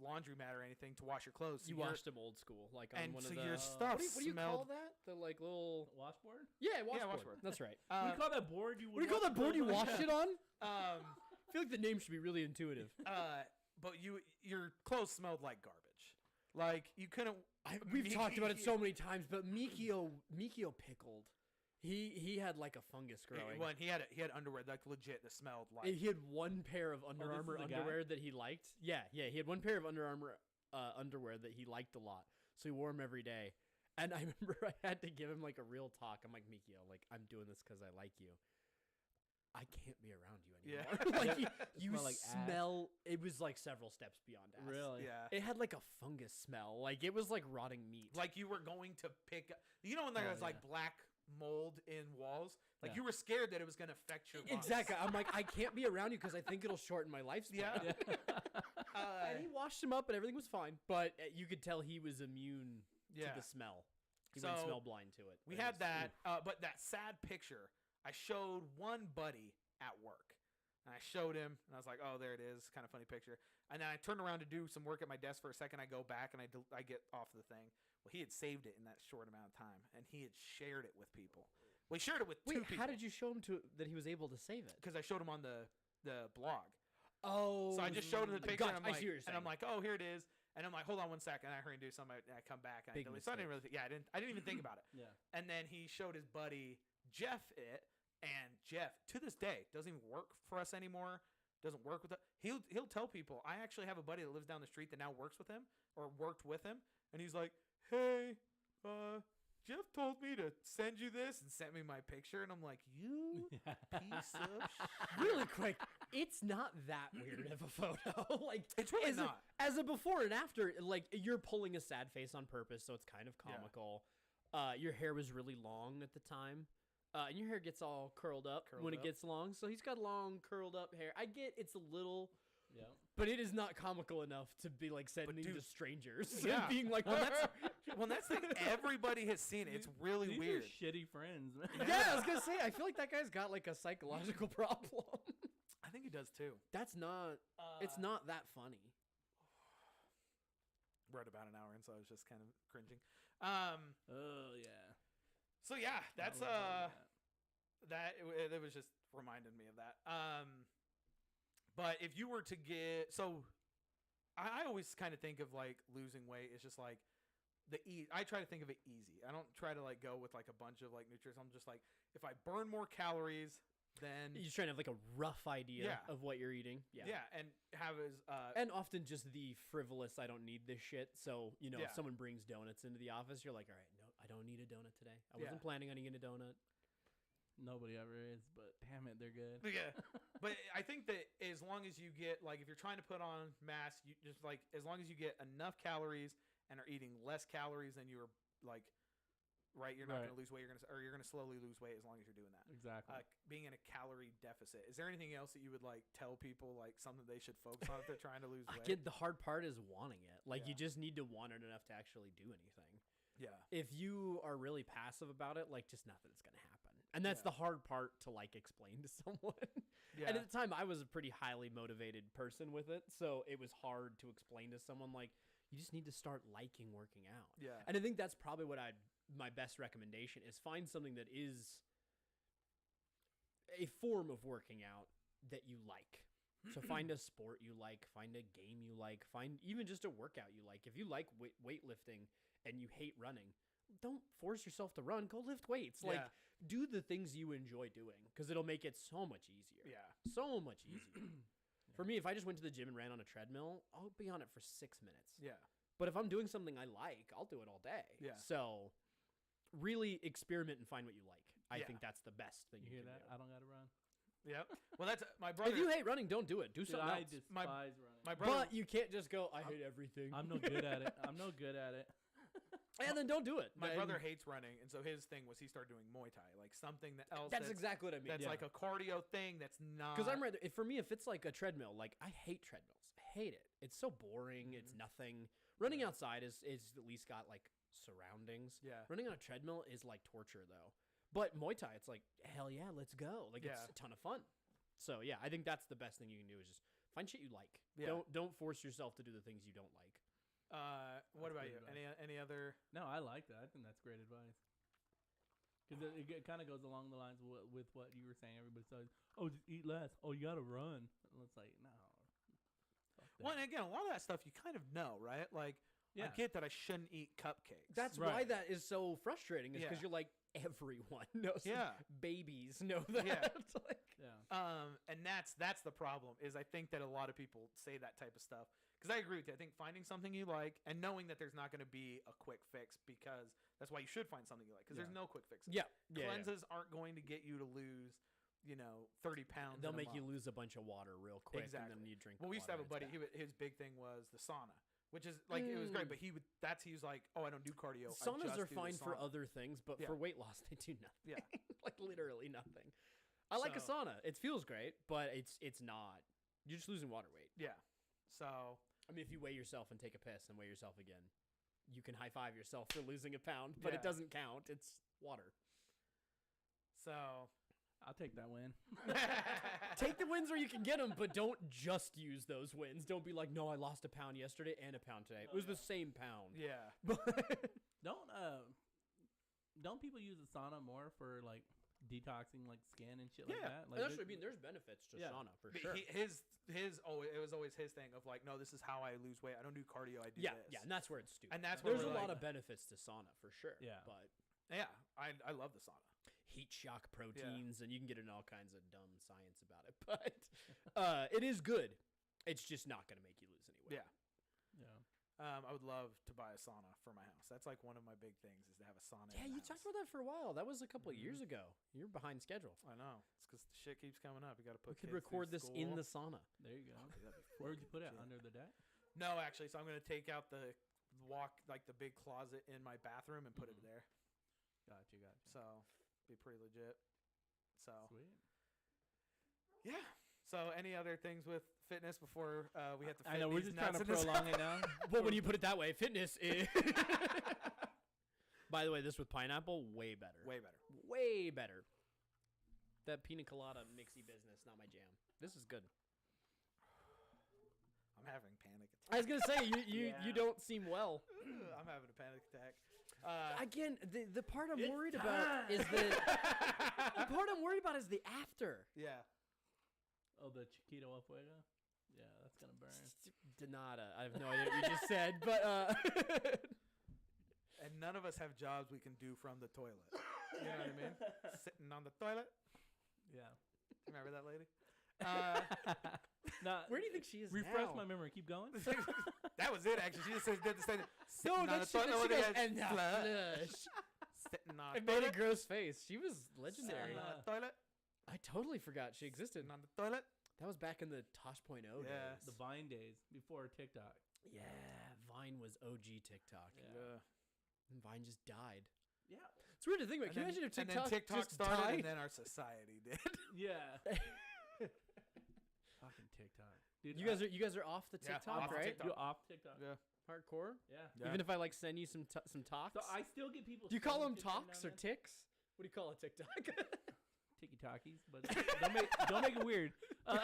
Speaker 3: laundromat or anything to wash your clothes. So
Speaker 4: You
Speaker 3: your-
Speaker 4: washed them old school, like on
Speaker 3: and
Speaker 4: one
Speaker 3: so
Speaker 4: of the.
Speaker 3: your
Speaker 2: What
Speaker 3: stuff
Speaker 4: What do you call
Speaker 3: smelled.
Speaker 4: that? The like little.
Speaker 2: Washboard?
Speaker 4: Yeah, washboard.
Speaker 3: washboard.
Speaker 4: That's right.
Speaker 2: What do you call that board? You
Speaker 4: What do you call that board you wash it on?
Speaker 3: Um,
Speaker 4: I feel like the name should be really intuitive.
Speaker 3: but your clothes smelled like garbage. Like you couldn't.
Speaker 4: We've talked about it so many times, but Mikio pickled. He had like a fungus growing.
Speaker 3: When he had underwear like legit that smelled like.
Speaker 4: He had one pair of Under
Speaker 2: this
Speaker 4: Armour
Speaker 2: is the guy?
Speaker 4: underwear that he liked. Yeah, he had one pair of Under Armour underwear that he liked a lot, so he wore them every day. And I remember I had to give him like a real talk. I'm like, Mikio, like I'm doing this because I like you. I can't be around you anymore. Like you
Speaker 2: smell like ass.
Speaker 4: smell. It was like several steps beyond ass.
Speaker 2: Really?
Speaker 3: Yeah.
Speaker 4: It had like a fungus smell. Like it was like rotting meat.
Speaker 3: Like you were going to pick. You know when there
Speaker 2: Oh,
Speaker 3: was like
Speaker 2: yeah.
Speaker 3: black mold in walls. Like
Speaker 2: Yeah.
Speaker 3: you were scared that it was gonna affect your lungs.
Speaker 4: Exactly. I'm like, I can't be around you because I think it'll shorten my lifespan.
Speaker 3: Yeah.
Speaker 4: And he washed him up and everything was fine, but you could tell he was immune to the smell. He went
Speaker 3: So,
Speaker 4: smell blind to it.
Speaker 3: We
Speaker 4: But it
Speaker 3: had
Speaker 4: was-
Speaker 3: that, but that sad picture, I showed one buddy at work. And I showed him, and I was like, oh, there it is. Kind of funny picture. And then I turned around to do some work at my desk for a second. I go back, and I get off the thing. Well, he had saved it in that short amount of time, and he had shared it with people. Well, he shared it with two
Speaker 4: Wait,
Speaker 3: people.
Speaker 4: how did you show him that he was able to save it?
Speaker 3: Because I showed him on the blog.
Speaker 4: Oh,
Speaker 3: So I just showed him the picture,
Speaker 4: Gotcha,
Speaker 3: and I'm
Speaker 4: I see what
Speaker 3: like,
Speaker 4: you're saying.
Speaker 3: oh, here it is. And I'm like, hold on 1 second. And I hurry and do something. And I come back, and
Speaker 4: Big
Speaker 3: I delete. So I didn't really, I didn't even think about it.
Speaker 2: Yeah.
Speaker 3: And then he showed his buddy Jeff it, and Jeff to this day doesn't even work for us anymore. Doesn't work with it. He'll tell people, I actually have a buddy that lives down the street that now works with him or worked with him, and he's like, hey, Jeff told me to send you this and sent me my picture, and I'm like, you piece of shit.
Speaker 4: Really quick, it's not that weird of a photo. Like
Speaker 3: It's really
Speaker 4: as
Speaker 3: not.
Speaker 4: as a before and after, like you're pulling a sad face on purpose, so it's kind of
Speaker 3: Yeah.
Speaker 4: comical. Your hair was really long at the time. And your hair gets all curled up when it gets long. So he's got long, curled up hair. I get it's a little,
Speaker 2: Yeah.
Speaker 4: but it is not comical enough to be like sending to
Speaker 3: dude-
Speaker 4: strangers.
Speaker 3: Yeah.
Speaker 4: And being like,
Speaker 3: Well, that's like everybody has seen it. It's really
Speaker 2: These
Speaker 3: weird.
Speaker 2: are shitty friends, man.
Speaker 4: yeah, I was gonna say, I feel like that guy's got like a psychological problem.
Speaker 3: I think he does too.
Speaker 4: That's not. It's not that funny.
Speaker 3: We're at about an hour in, so I was just kind of cringing.
Speaker 2: Oh yeah.
Speaker 3: So yeah, that's
Speaker 2: I love all
Speaker 3: it was just reminded me of that. But if you were to get, so I always kind of think of like losing weight is just like I try to think of it easy. I don't try to like go with like a bunch of like nutrients. I'm just like, if I burn more calories, then
Speaker 4: You're trying to have like a rough idea
Speaker 3: Yeah.
Speaker 4: of what you're eating.
Speaker 3: yeah, and have as
Speaker 4: And often just the frivolous, I don't need this shit. So, you know,
Speaker 3: Yeah.
Speaker 4: if someone brings donuts into the office, you're like, all right, no, I don't need a donut today. I
Speaker 3: Yeah.
Speaker 4: wasn't planning on eating a donut.
Speaker 2: Nobody ever is, but damn it, they're good.
Speaker 3: yeah. But I think that as long as you get like if you're trying to put on mass, you just like as long as you get enough calories and are eating less calories than you're like right, you're not
Speaker 2: Right.
Speaker 3: going to lose weight. You're going to slowly lose weight as long as you're doing that.
Speaker 2: Exactly.
Speaker 3: Being in a calorie deficit. Is there anything else that you would like tell people like something they should focus on if they're trying to lose weight?
Speaker 4: Again, the hard part is wanting it. Like, you
Speaker 3: Yeah.
Speaker 4: just need to want it enough to actually do anything.
Speaker 3: Yeah.
Speaker 4: If you are really passive about it, like, just nothing's going to happen. And that's
Speaker 3: Yeah.
Speaker 4: the hard part to, like, explain to someone.
Speaker 3: Yeah.
Speaker 4: And at the time, I was a pretty highly motivated person with it. So it was hard to explain to someone, like, you just need to start liking working out.
Speaker 3: Yeah.
Speaker 4: And I think that's probably what my best recommendation is find something that is a form of working out that you like. So find a sport you like, find a game you like, find even just a workout you like. If you like weightlifting and you hate running, don't force yourself to run. Go lift weights. Like,
Speaker 3: Yeah.
Speaker 4: do the things you enjoy doing because it'll make it so much easier.
Speaker 3: Yeah.
Speaker 4: So much easier. For me, if I just went to the gym and ran on a treadmill, I'll be on it for 6 minutes.
Speaker 3: Yeah.
Speaker 4: But if I'm doing something I like, I'll do it all day.
Speaker 3: Yeah.
Speaker 4: So really experiment and find what you like. I
Speaker 3: Yeah.
Speaker 4: think that's the best thing
Speaker 2: You
Speaker 4: you
Speaker 2: hear
Speaker 4: can
Speaker 2: that?
Speaker 4: do.
Speaker 2: I don't gotta run.
Speaker 3: Yep. Well, that's my brother.
Speaker 4: If you hate running, don't do it. Do
Speaker 2: Dude,
Speaker 4: something
Speaker 2: I
Speaker 4: else.
Speaker 2: despise running.
Speaker 3: my brother.
Speaker 4: But you can't just go, I hate everything.
Speaker 2: I'm no good at it. I'm no good at it.
Speaker 4: And then don't do it.
Speaker 3: My
Speaker 4: And
Speaker 3: brother hates running, and so his thing was he started doing Muay Thai, like something else.
Speaker 4: That's exactly what I mean.
Speaker 3: That's
Speaker 2: Yeah.
Speaker 3: like a cardio thing. That's not.
Speaker 4: Because I'm rather, for me, if it's like a treadmill, like I hate treadmills. I hate it. It's so boring. It's nothing. Running outside is at least got like surroundings.
Speaker 3: Yeah.
Speaker 4: Running on a treadmill is like torture though. But Muay Thai, it's like, hell yeah, let's go. Like
Speaker 3: Yeah.
Speaker 4: it's a ton of fun. So yeah, I think that's the best thing you can do is just find shit you like.
Speaker 3: Yeah.
Speaker 4: Don't force yourself to do the things you don't like.
Speaker 3: What
Speaker 2: That's
Speaker 3: about
Speaker 2: good
Speaker 3: you?
Speaker 2: advice.
Speaker 3: Any other?
Speaker 2: No, I like that. I think that's great advice. Because it kind of goes along the lines with what you were saying. Everybody says, "Oh, just eat less. Oh, you gotta run." And it's like, no. Fuck that.
Speaker 3: Well, and again, a lot of that stuff you kind of know, right? Like, I
Speaker 2: Yeah.
Speaker 3: get that I shouldn't eat cupcakes.
Speaker 4: That's why
Speaker 2: Right.
Speaker 4: that is so frustrating. Is because
Speaker 3: Yeah.
Speaker 4: you're like everyone knows.
Speaker 3: Yeah.
Speaker 4: Babies know that.
Speaker 3: Yeah.
Speaker 4: Like,
Speaker 2: Yeah.
Speaker 3: and that's the problem. Is I think that a lot of people say that type of stuff Because I agree with you. I think finding something you like and knowing that there's not going to be a quick fix, because that's why you should find something you like, because there's no quick fixes.
Speaker 4: Yeah.
Speaker 3: Cleanses aren't going to get you to lose, 30 pounds.
Speaker 4: They'll
Speaker 3: in a
Speaker 4: make you
Speaker 3: month.
Speaker 4: lose a bunch of water real quick, and then you drink.
Speaker 3: Well, we used to have a
Speaker 4: water,
Speaker 3: buddy.
Speaker 4: and it's
Speaker 3: His big thing was the sauna, which is like it was great. But he was like, oh, I don't do cardio.
Speaker 4: bad. Saunas
Speaker 3: I just
Speaker 4: are
Speaker 3: do
Speaker 4: fine
Speaker 3: the
Speaker 4: for
Speaker 3: sauna."
Speaker 4: other things, but
Speaker 3: Yeah.
Speaker 4: for weight loss, they do nothing.
Speaker 3: Yeah.
Speaker 4: Like literally nothing. I like a
Speaker 3: So-
Speaker 4: sauna. It feels great, but it's not. You're just losing water weight.
Speaker 3: Yeah. So
Speaker 4: I mean, if you weigh yourself and take a piss and weigh yourself again, you can high five yourself for losing a pound, but
Speaker 3: Yeah.
Speaker 4: it doesn't count. It's water.
Speaker 2: I'll take that win.
Speaker 4: Take the wins where you can get them, but don't just use those wins. Don't be like, no, I lost a pound yesterday and a pound today. It was the same pound.
Speaker 3: yeah.
Speaker 2: Don't people use the sauna more for like detoxing like skin and shit like
Speaker 3: Yeah.
Speaker 2: that? Like
Speaker 4: That's what I mean. There's benefits to
Speaker 2: Yeah.
Speaker 4: sauna for
Speaker 3: But
Speaker 4: sure.
Speaker 3: it was always his thing of like, no, this is how I lose weight. I don't do cardio. I do
Speaker 4: Yeah,
Speaker 3: this.
Speaker 4: yeah, and that's where it's stupid.
Speaker 3: And that's where
Speaker 4: there's a
Speaker 3: we're
Speaker 4: lot
Speaker 3: like-
Speaker 4: of benefits to sauna for sure.
Speaker 2: Yeah.
Speaker 4: but
Speaker 3: Yeah. I love the sauna.
Speaker 4: heat shock proteins, and you can get in all kinds of dumb science about it. But it is good. It's just not going to make you lose any weight.
Speaker 3: Yeah.
Speaker 2: Yeah.
Speaker 3: I would love to buy a sauna for my house. That's like one of my big things is to have a sauna.
Speaker 4: Yeah,
Speaker 3: in the
Speaker 4: you
Speaker 3: house.
Speaker 4: talked about that for a while. That was a couple of
Speaker 3: Mhm.
Speaker 4: years ago. You're behind schedule.
Speaker 3: I know. It's because the shit keeps coming up. You got to put.
Speaker 4: We could
Speaker 3: kids
Speaker 4: record
Speaker 3: through
Speaker 4: this in
Speaker 3: school.
Speaker 4: the sauna.
Speaker 2: There you go.
Speaker 3: Dude, that'd be
Speaker 2: Where would you put it?
Speaker 3: legit.
Speaker 2: Under the deck?
Speaker 3: No, actually. So I'm gonna take out the the big closet in my bathroom and put it
Speaker 2: Mhm.
Speaker 3: there.
Speaker 2: Gotcha.
Speaker 3: So be pretty legit. So
Speaker 2: Sweet.
Speaker 3: yeah. So any other things with fitness before we have to?
Speaker 2: I know we're
Speaker 3: these
Speaker 2: just trying
Speaker 3: nuts
Speaker 2: to
Speaker 3: in this-
Speaker 2: prolong it now.
Speaker 4: Well, when you put it that way, fitness is. By the way, this with pineapple, way better.
Speaker 3: Way better.
Speaker 4: Way better. That pina colada mixy business, not my jam. This is good.
Speaker 3: I'm having panic
Speaker 4: I was gonna say you
Speaker 2: Yeah.
Speaker 4: don't seem well.
Speaker 3: attack. I'm having a panic attack.
Speaker 4: Again, the part I'm
Speaker 2: It's
Speaker 4: worried about is the part I'm worried about is the after.
Speaker 3: Yeah.
Speaker 2: Oh, the Chiquito El Fuego? Yeah, that's going to burn.
Speaker 4: Donata. I have no idea what you just said, but
Speaker 3: And none of us have jobs we can do from the toilet. You know what I mean? Sitting on the toilet.
Speaker 2: Yeah.
Speaker 3: Remember that lady?
Speaker 2: Nah,
Speaker 4: where do you think she is
Speaker 2: refresh
Speaker 4: now?
Speaker 2: my memory. Keep going.
Speaker 3: That was it. Actually, she just said did the same.
Speaker 4: No,
Speaker 3: Sitting on the
Speaker 4: that's she
Speaker 3: toilet with
Speaker 4: goes,
Speaker 3: her
Speaker 4: and the
Speaker 3: flush.
Speaker 4: flush.
Speaker 3: Sitting on
Speaker 4: I
Speaker 3: the
Speaker 4: made a
Speaker 3: toilet.
Speaker 4: gross face. She was legendary.
Speaker 3: Sitting on
Speaker 2: Yeah.
Speaker 3: the toilet.
Speaker 4: I totally forgot she existed.
Speaker 3: Sitting on the toilet.
Speaker 4: That was back in the Tosh.0
Speaker 3: Yeah.
Speaker 4: days.
Speaker 2: The Vine days before TikTok.
Speaker 4: Yeah, Vine was OG TikTok.
Speaker 2: Yeah.
Speaker 4: And Vine just died.
Speaker 2: Yeah.
Speaker 4: It's weird to think about.
Speaker 3: And
Speaker 4: Can you
Speaker 3: then-
Speaker 4: imagine if
Speaker 3: and
Speaker 4: TikTok,
Speaker 3: then TikTok
Speaker 4: just
Speaker 3: started,
Speaker 4: died?
Speaker 3: and then our society did.
Speaker 2: Yeah. Fucking TikTok. Dude,
Speaker 4: You guys are off the
Speaker 3: Yeah,
Speaker 4: TikTok,
Speaker 3: off
Speaker 4: right?
Speaker 3: TikTok.
Speaker 2: You off TikTok?
Speaker 3: Yeah.
Speaker 4: Hardcore.
Speaker 2: Yeah.
Speaker 4: Even if I like send you some talks.
Speaker 2: So I still get people.
Speaker 4: Do you call them
Speaker 2: sending shit every
Speaker 4: talks
Speaker 2: now
Speaker 4: or
Speaker 2: and
Speaker 4: ticks? What do you call a TikTok?
Speaker 2: then. Tiki talkies, but don't make it weird.
Speaker 3: I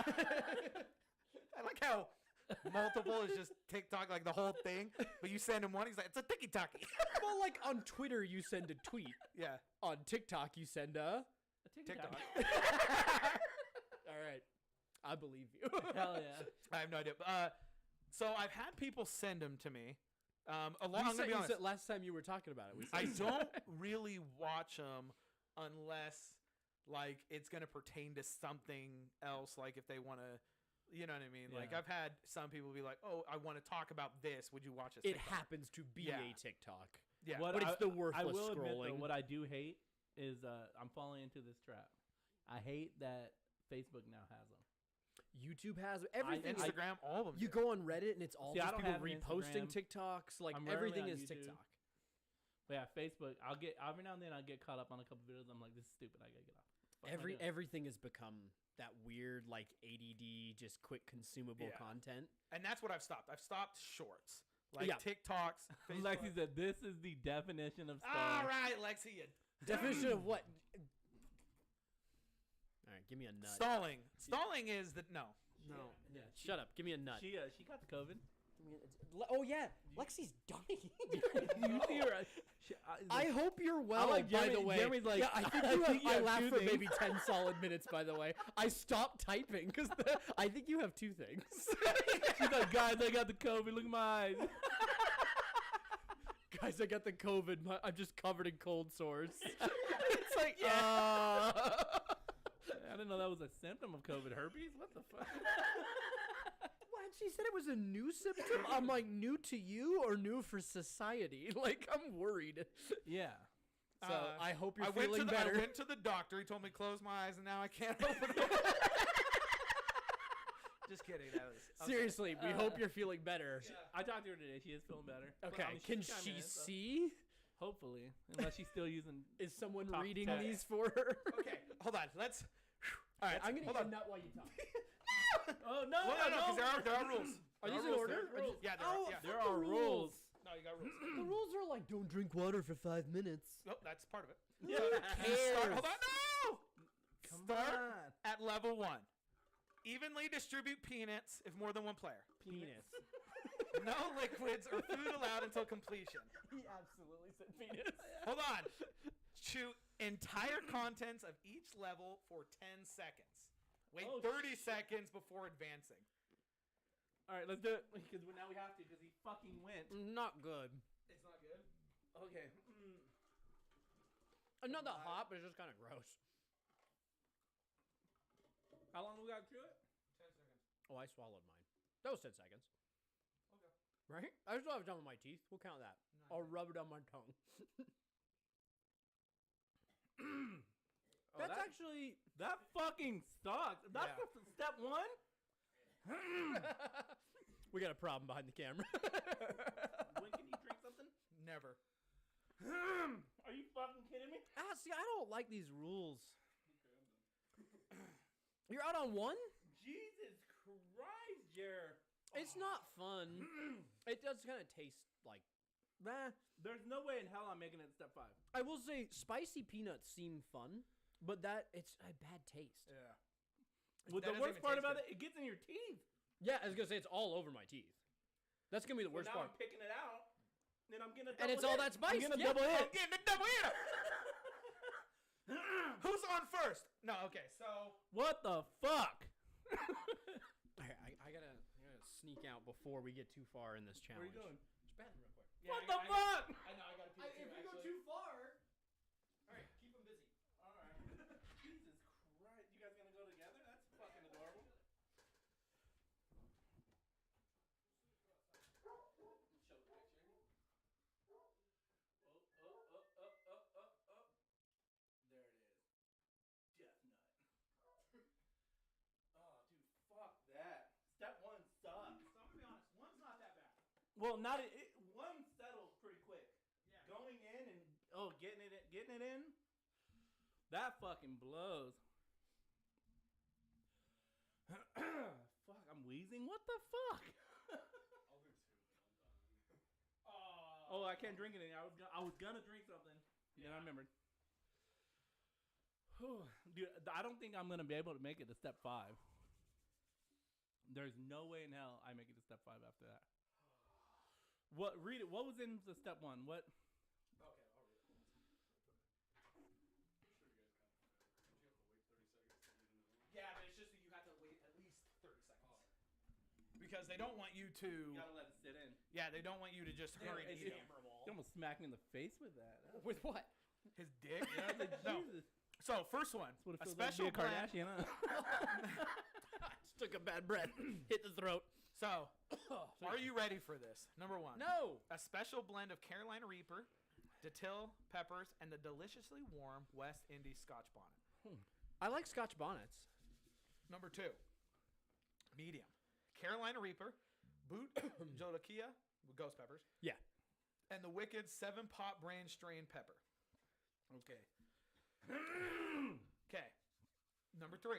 Speaker 3: like how multiple is just TikTok, like the whole thing. But you send him one, he's like, it's a tiki talkie.
Speaker 4: Well, like on Twitter, you send a tweet.
Speaker 3: Yeah.
Speaker 4: On TikTok, you send a.
Speaker 2: A tiki
Speaker 3: TikTok.
Speaker 4: All right, I believe you.
Speaker 2: Hell yeah.
Speaker 3: I have no idea. So I've had people send them to me. I'm
Speaker 4: You
Speaker 3: gonna
Speaker 4: said,
Speaker 3: be
Speaker 4: you
Speaker 3: honest.
Speaker 4: said last time you were talking about it. We
Speaker 3: I
Speaker 4: said-
Speaker 3: don't really watch them unless like it's gonna pertain to something else. Like if they want to, you know what I mean. Like
Speaker 2: Yeah.
Speaker 3: I've had some people be like, "Oh, I want to talk about this. Would you watch this?"
Speaker 4: It
Speaker 3: TikTok?"
Speaker 4: happens to be
Speaker 3: Yeah.
Speaker 4: a TikTok.
Speaker 3: Yeah.
Speaker 2: What
Speaker 4: But it's the
Speaker 2: I
Speaker 4: worthless
Speaker 2: will admit, though,
Speaker 4: scrolling.
Speaker 2: what I do hate is I'm falling into this trap. I hate that Facebook now has them.
Speaker 4: YouTube has everything.
Speaker 3: Instagram, all of them.
Speaker 4: You
Speaker 3: do.
Speaker 4: go on Reddit and it's all
Speaker 2: See, I
Speaker 4: just
Speaker 2: don't
Speaker 4: people
Speaker 2: have an
Speaker 4: reposting
Speaker 2: Instagram.
Speaker 4: TikToks. Like
Speaker 2: I'm rarely
Speaker 4: everything
Speaker 2: on
Speaker 4: is
Speaker 2: YouTube.
Speaker 4: TikTok.
Speaker 2: But yeah, Facebook. I'll get every now and then I get caught up on a couple videos. I'm like, this is stupid. I gotta get off. Fuck am I doing?
Speaker 4: Everything has become that weird like ADD, just quick consumable
Speaker 3: Yeah.
Speaker 4: content.
Speaker 3: And that's what I've stopped. I've stopped shorts, like
Speaker 4: Yeah.
Speaker 3: TikToks. Facebook.
Speaker 2: Lexi said, "This is the definition of
Speaker 3: All
Speaker 2: stalling."
Speaker 3: right, Lexi. You
Speaker 4: Definition of what? All right, give me a nut.
Speaker 3: Stalling. Stalling is that no.
Speaker 4: No,
Speaker 2: Yeah,
Speaker 4: shut up. Give me a nut.
Speaker 2: She got the COVID.
Speaker 4: Oh yeah, Lexi's dying.
Speaker 2: You see her?
Speaker 4: I hope you're well.
Speaker 2: like
Speaker 4: by the
Speaker 2: Jeremy-
Speaker 4: way,
Speaker 2: Jeremy's like,
Speaker 4: yeah, I think
Speaker 2: I
Speaker 4: you have,
Speaker 2: think you
Speaker 4: I
Speaker 2: have
Speaker 4: laughed
Speaker 2: two
Speaker 4: for
Speaker 2: things.
Speaker 4: maybe 10 solid minutes. By the way, I stopped typing because I think you have two things.
Speaker 2: She's like, guys, I got the COVID. Look at my eyes.
Speaker 4: Guys, I got the COVID. I'm just covered in cold sores. It's like, I
Speaker 2: I didn't know that was a symptom of COVID. Herpes? What the fuck?
Speaker 4: What? She said it was a new symptom? I'm like, new to you or new for society? Like, I'm worried.
Speaker 2: Yeah.
Speaker 4: So I hope you're
Speaker 3: I went
Speaker 4: feeling
Speaker 3: to
Speaker 4: better.
Speaker 3: I went to the doctor. He told me close my eyes, and now I can't open them. Just kidding. That was okay.
Speaker 4: Seriously, we hope you're feeling better.
Speaker 2: I talked to her today. She is feeling better. But,
Speaker 4: Okay,
Speaker 2: I mean,
Speaker 4: can
Speaker 2: she's
Speaker 4: she
Speaker 2: kinda, so-
Speaker 4: see?
Speaker 2: Hopefully, unless she's still using.
Speaker 4: Is someone
Speaker 2: Top
Speaker 4: reading
Speaker 2: tech.
Speaker 4: these for her?
Speaker 3: Okay, hold on. Let's.
Speaker 4: All right, I'm gonna
Speaker 3: hold
Speaker 4: eat a
Speaker 3: on.
Speaker 4: nut while you talk.
Speaker 2: Oh no!
Speaker 3: Well, no, 'cause there are rules.
Speaker 4: Are
Speaker 3: There
Speaker 4: these in
Speaker 3: rules.
Speaker 4: order?
Speaker 3: There are rules. Yeah, there are. Yeah.
Speaker 2: There are rules.
Speaker 3: No, you got rules.
Speaker 4: The rules are like, don't drink water for 5 minutes.
Speaker 3: Oh, that's part of it.
Speaker 2: Yeah.
Speaker 3: Start, hold on. No.
Speaker 2: Come
Speaker 3: Start
Speaker 2: on.
Speaker 3: at level 1. Evenly distribute peanuts if more than one player.
Speaker 2: Penis.
Speaker 3: No liquids or food allowed until completion.
Speaker 4: He absolutely said penis.
Speaker 3: Hold on. Chew entire contents of each level for 10 seconds. Wait
Speaker 2: Oh,
Speaker 3: 30 seconds before advancing.
Speaker 2: All right, let's do it because now we have to because he fucking went.
Speaker 4: Not good.
Speaker 3: It's not good.
Speaker 2: Okay.
Speaker 4: Not that hot, but it's just kind of gross.
Speaker 2: How long we got to it?
Speaker 3: 10 seconds.
Speaker 4: Oh, I swallowed mine. That was 10 seconds.
Speaker 3: Okay.
Speaker 4: Right? I still have it done with my teeth. We'll count that. I'll rub it on my tongue.
Speaker 2: Oh,
Speaker 4: That's
Speaker 2: that-
Speaker 4: actually...
Speaker 2: That fucking sucks. That's
Speaker 3: Yeah.
Speaker 2: the step 1.
Speaker 4: We got a problem behind the camera.
Speaker 2: When can you drink something?
Speaker 3: Never.
Speaker 2: Are you fucking kidding me?
Speaker 4: See, I don't like these rules. You're out on one?
Speaker 2: Jesus Christ, Jer.
Speaker 4: It's not fun. It does kind of taste like...
Speaker 2: There's no way in hell I'm making it step 5.
Speaker 4: I will say, spicy peanuts seem fun, but it's a bad taste.
Speaker 3: Yeah.
Speaker 2: Well,
Speaker 3: That
Speaker 2: the
Speaker 3: doesn't
Speaker 2: worst
Speaker 3: even
Speaker 2: part
Speaker 3: taste
Speaker 2: about
Speaker 3: good.
Speaker 2: it gets in your teeth.
Speaker 4: Yeah, I was going to say, it's all over my teeth. That's going to be the worst
Speaker 2: now
Speaker 4: part.
Speaker 2: I'm picking it out, and I'm gonna.
Speaker 4: And
Speaker 2: double
Speaker 4: it's all
Speaker 2: hit.
Speaker 4: that spice.
Speaker 2: I'm gonna
Speaker 4: Yeah.
Speaker 2: double hit.
Speaker 3: I'm getting a double hit. Who's on first? No, okay, so
Speaker 2: What the fuck?
Speaker 4: I gotta sneak out before we get too far in this challenge.
Speaker 2: Where you going?
Speaker 4: Just bathroom real quick.
Speaker 3: Yeah,
Speaker 2: What the fuck?
Speaker 3: I know I got to pee too,
Speaker 4: If we go
Speaker 3: actually.
Speaker 4: too far... All right, keep them busy.
Speaker 2: All right. Jesus Christ, you guys gonna go together? That's fucking adorable. There it is. Death nut. Oh, dude, fuck that. Step 1 sucks.
Speaker 3: So I'm gonna be honest, one's not that bad.
Speaker 2: Well, not it. One settles pretty quick. Yeah. Going in and getting it in. That fucking blows. Fuck, I'm wheezing. What the fuck? Oh, I can't drink anything. I was gonna drink something. Then I remembered. Dude, I don't think I'm gonna be able to make it to step 5. There's no way in hell I make it to step 5 after that. What? Read it. What was in the step 1? What?
Speaker 3: Okay, I'll read it. Yeah, but it's just that you have to wait at least 30 seconds. Because they don't want you to...
Speaker 2: You gotta let it sit in.
Speaker 3: Yeah, they don't want you to just hurry and eat them.
Speaker 2: You almost smacked me in the face with that.
Speaker 4: With what?
Speaker 3: His dick?
Speaker 2: I was like,
Speaker 3: No.
Speaker 2: Jesus.
Speaker 3: So, first one.
Speaker 2: That's what it
Speaker 3: A
Speaker 2: feels like to
Speaker 3: special
Speaker 2: be a
Speaker 3: blend.
Speaker 2: Kardashian, huh?
Speaker 4: Just took a bad breath. Hit the throat.
Speaker 3: So, are you ready for this? Number 1.
Speaker 4: No.
Speaker 3: A special blend of Carolina Reaper, Datil peppers, and the deliciously warm West Indies Scotch bonnet.
Speaker 4: I like Scotch bonnets.
Speaker 3: Number 2. Medium. Carolina Reaper, Boot Jolokia with ghost peppers,
Speaker 4: Yeah.
Speaker 3: and the Wicked 7-pot brand strain pepper. Okay. Okay. Number 3.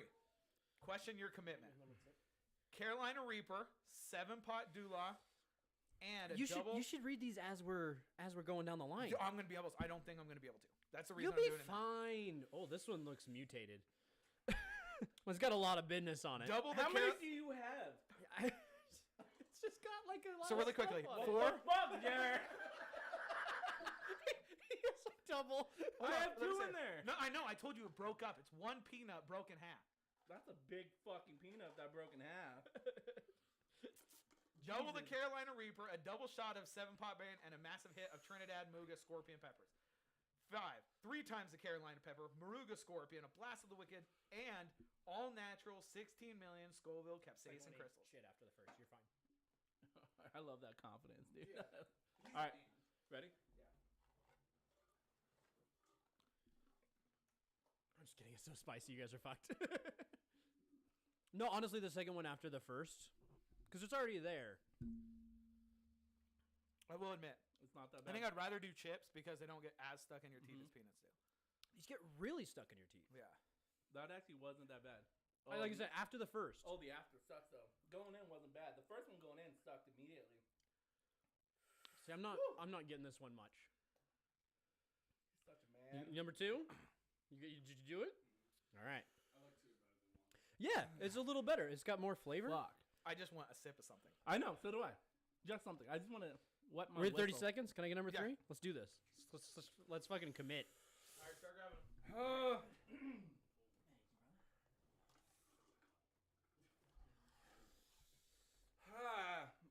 Speaker 3: Question your commitment. Carolina Reaper, 7-pot Dula, and a
Speaker 4: You
Speaker 3: double.
Speaker 4: should read these as we're going down the line.
Speaker 3: I'm gonna be able. I don't think I'm gonna be able to. That's the reason
Speaker 4: You'll
Speaker 3: I'm
Speaker 4: be
Speaker 3: doing it. Now.
Speaker 4: fine. Oh, this one looks mutated. Well, it's got a lot of business on it.
Speaker 3: Double the
Speaker 2: How many do you have?
Speaker 4: It's just got like a lot
Speaker 3: So
Speaker 4: of
Speaker 3: really quickly,
Speaker 4: stuff on it.
Speaker 3: 4.
Speaker 2: What the fuck, Jared?
Speaker 4: It's like double.
Speaker 2: I have 2 in there.
Speaker 3: No, I know. I told you it broke up. It's 1 peanut broken half.
Speaker 2: That's a big fucking peanut that broke in half.
Speaker 3: Double the
Speaker 2: Jesus.
Speaker 3: Carolina Reaper, a double shot of 7-pot brand, and a massive hit of Trinidad Muga Scorpion peppers. 5. 3 3 times the Carolina pepper, Moruga scorpion, a blast of the wicked, and all natural 16 million Scoville capsaicin crystals.
Speaker 4: Shit after the first. You're fine.
Speaker 2: I love that confidence, dude.
Speaker 3: Yeah.
Speaker 2: All right, ready?
Speaker 4: I'm just kidding. It's so spicy. You guys are fucked. No, honestly, the second one after the first, because it's already there.
Speaker 3: I will admit,
Speaker 2: It's not that
Speaker 3: I
Speaker 2: bad.
Speaker 3: think I'd rather do chips because they don't get as stuck in your teeth as peanuts do.
Speaker 4: These get really stuck in your teeth.
Speaker 3: Yeah.
Speaker 2: That actually wasn't that bad.
Speaker 4: Like I said, after the first.
Speaker 2: Oh, the after sucks though. Going in wasn't bad. The first one going in sucked immediately.
Speaker 4: See, I'm not getting this one much.
Speaker 2: He's such a man.
Speaker 4: Number 2, did you do it? All right. I like 2 better than 1. Yeah, it's a little better. It's got more flavor.
Speaker 2: Fuck.
Speaker 3: I just want a sip of something.
Speaker 2: I know. So do I. Just something. I just want to wet my.
Speaker 4: We're at 30
Speaker 2: whistle.
Speaker 4: seconds. Can I get number
Speaker 3: Yeah.
Speaker 4: 3? Let's do this. Let's fucking commit.
Speaker 3: All right, start grabbing them.
Speaker 4: All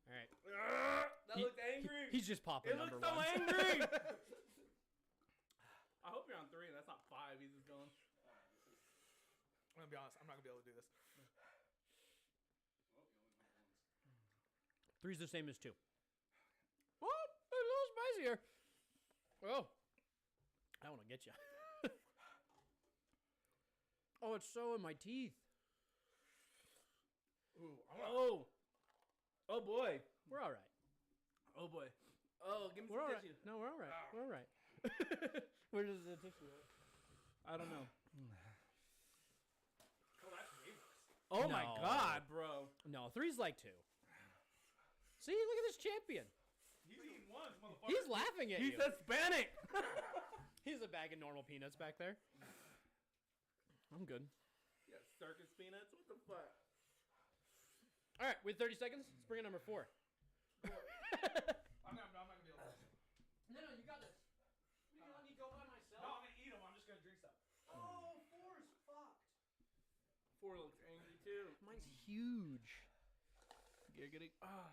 Speaker 4: right.
Speaker 2: That looked angry.
Speaker 4: He's just popping
Speaker 2: It
Speaker 4: number
Speaker 2: looks so
Speaker 4: 1.
Speaker 2: angry. I hope you're on 3. That's not 5. He's just going.
Speaker 3: I'm going to be honest. I'm not going to be able to do this.
Speaker 4: 3's the same as 2. Oh, it's a little spicier. Oh, I want to get you. Oh, it's so in my teeth.
Speaker 3: Ooh,
Speaker 2: Oh boy.
Speaker 4: We're all right.
Speaker 2: Oh boy. Oh, give me
Speaker 4: We're
Speaker 2: some
Speaker 4: all right.
Speaker 2: tissue.
Speaker 4: No, we're all right. We're all right. Where does the tissue go?
Speaker 2: I don't know. Oh my
Speaker 4: No.
Speaker 2: god, bro.
Speaker 4: No, 3's like 2. See, look at this champion.
Speaker 2: He's eating once, motherfucker.
Speaker 4: He's laughing at
Speaker 2: He's
Speaker 4: you.
Speaker 2: Hispanic.
Speaker 4: He's a bag of normal peanuts back there. I'm good.
Speaker 2: Yeah, circus peanuts. What the fuck?
Speaker 4: All right, with 30 seconds, let's bring in number 4.
Speaker 3: I'm not going to be able to do this.
Speaker 4: No, you got this. You gonna let me go by myself?
Speaker 3: No, I'm going to eat them. I'm just going to drink some.
Speaker 4: Oh, 4's fucked.
Speaker 2: 4 looks angry too.
Speaker 4: Mine's huge.
Speaker 2: Giggity. Ah.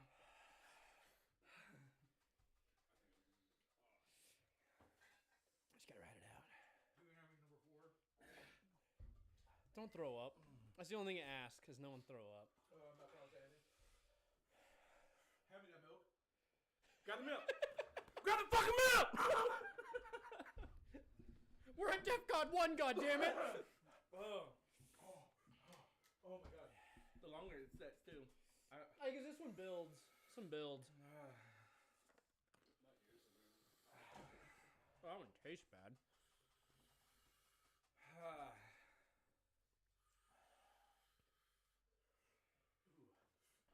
Speaker 4: Just gotta ride it out.
Speaker 3: You're having number 4.
Speaker 4: Don't throw up. That's the only thing I ask, because no one throw up.
Speaker 3: I'm not going to say anything. Hand me that milk.
Speaker 2: Grab the milk. Grab the fucking milk.
Speaker 4: We're at DEFCON 1, goddammit!
Speaker 2: Oh my god. The longer it sets too.
Speaker 4: I guess this one builds. Some builds. Oh, that one tastes bad.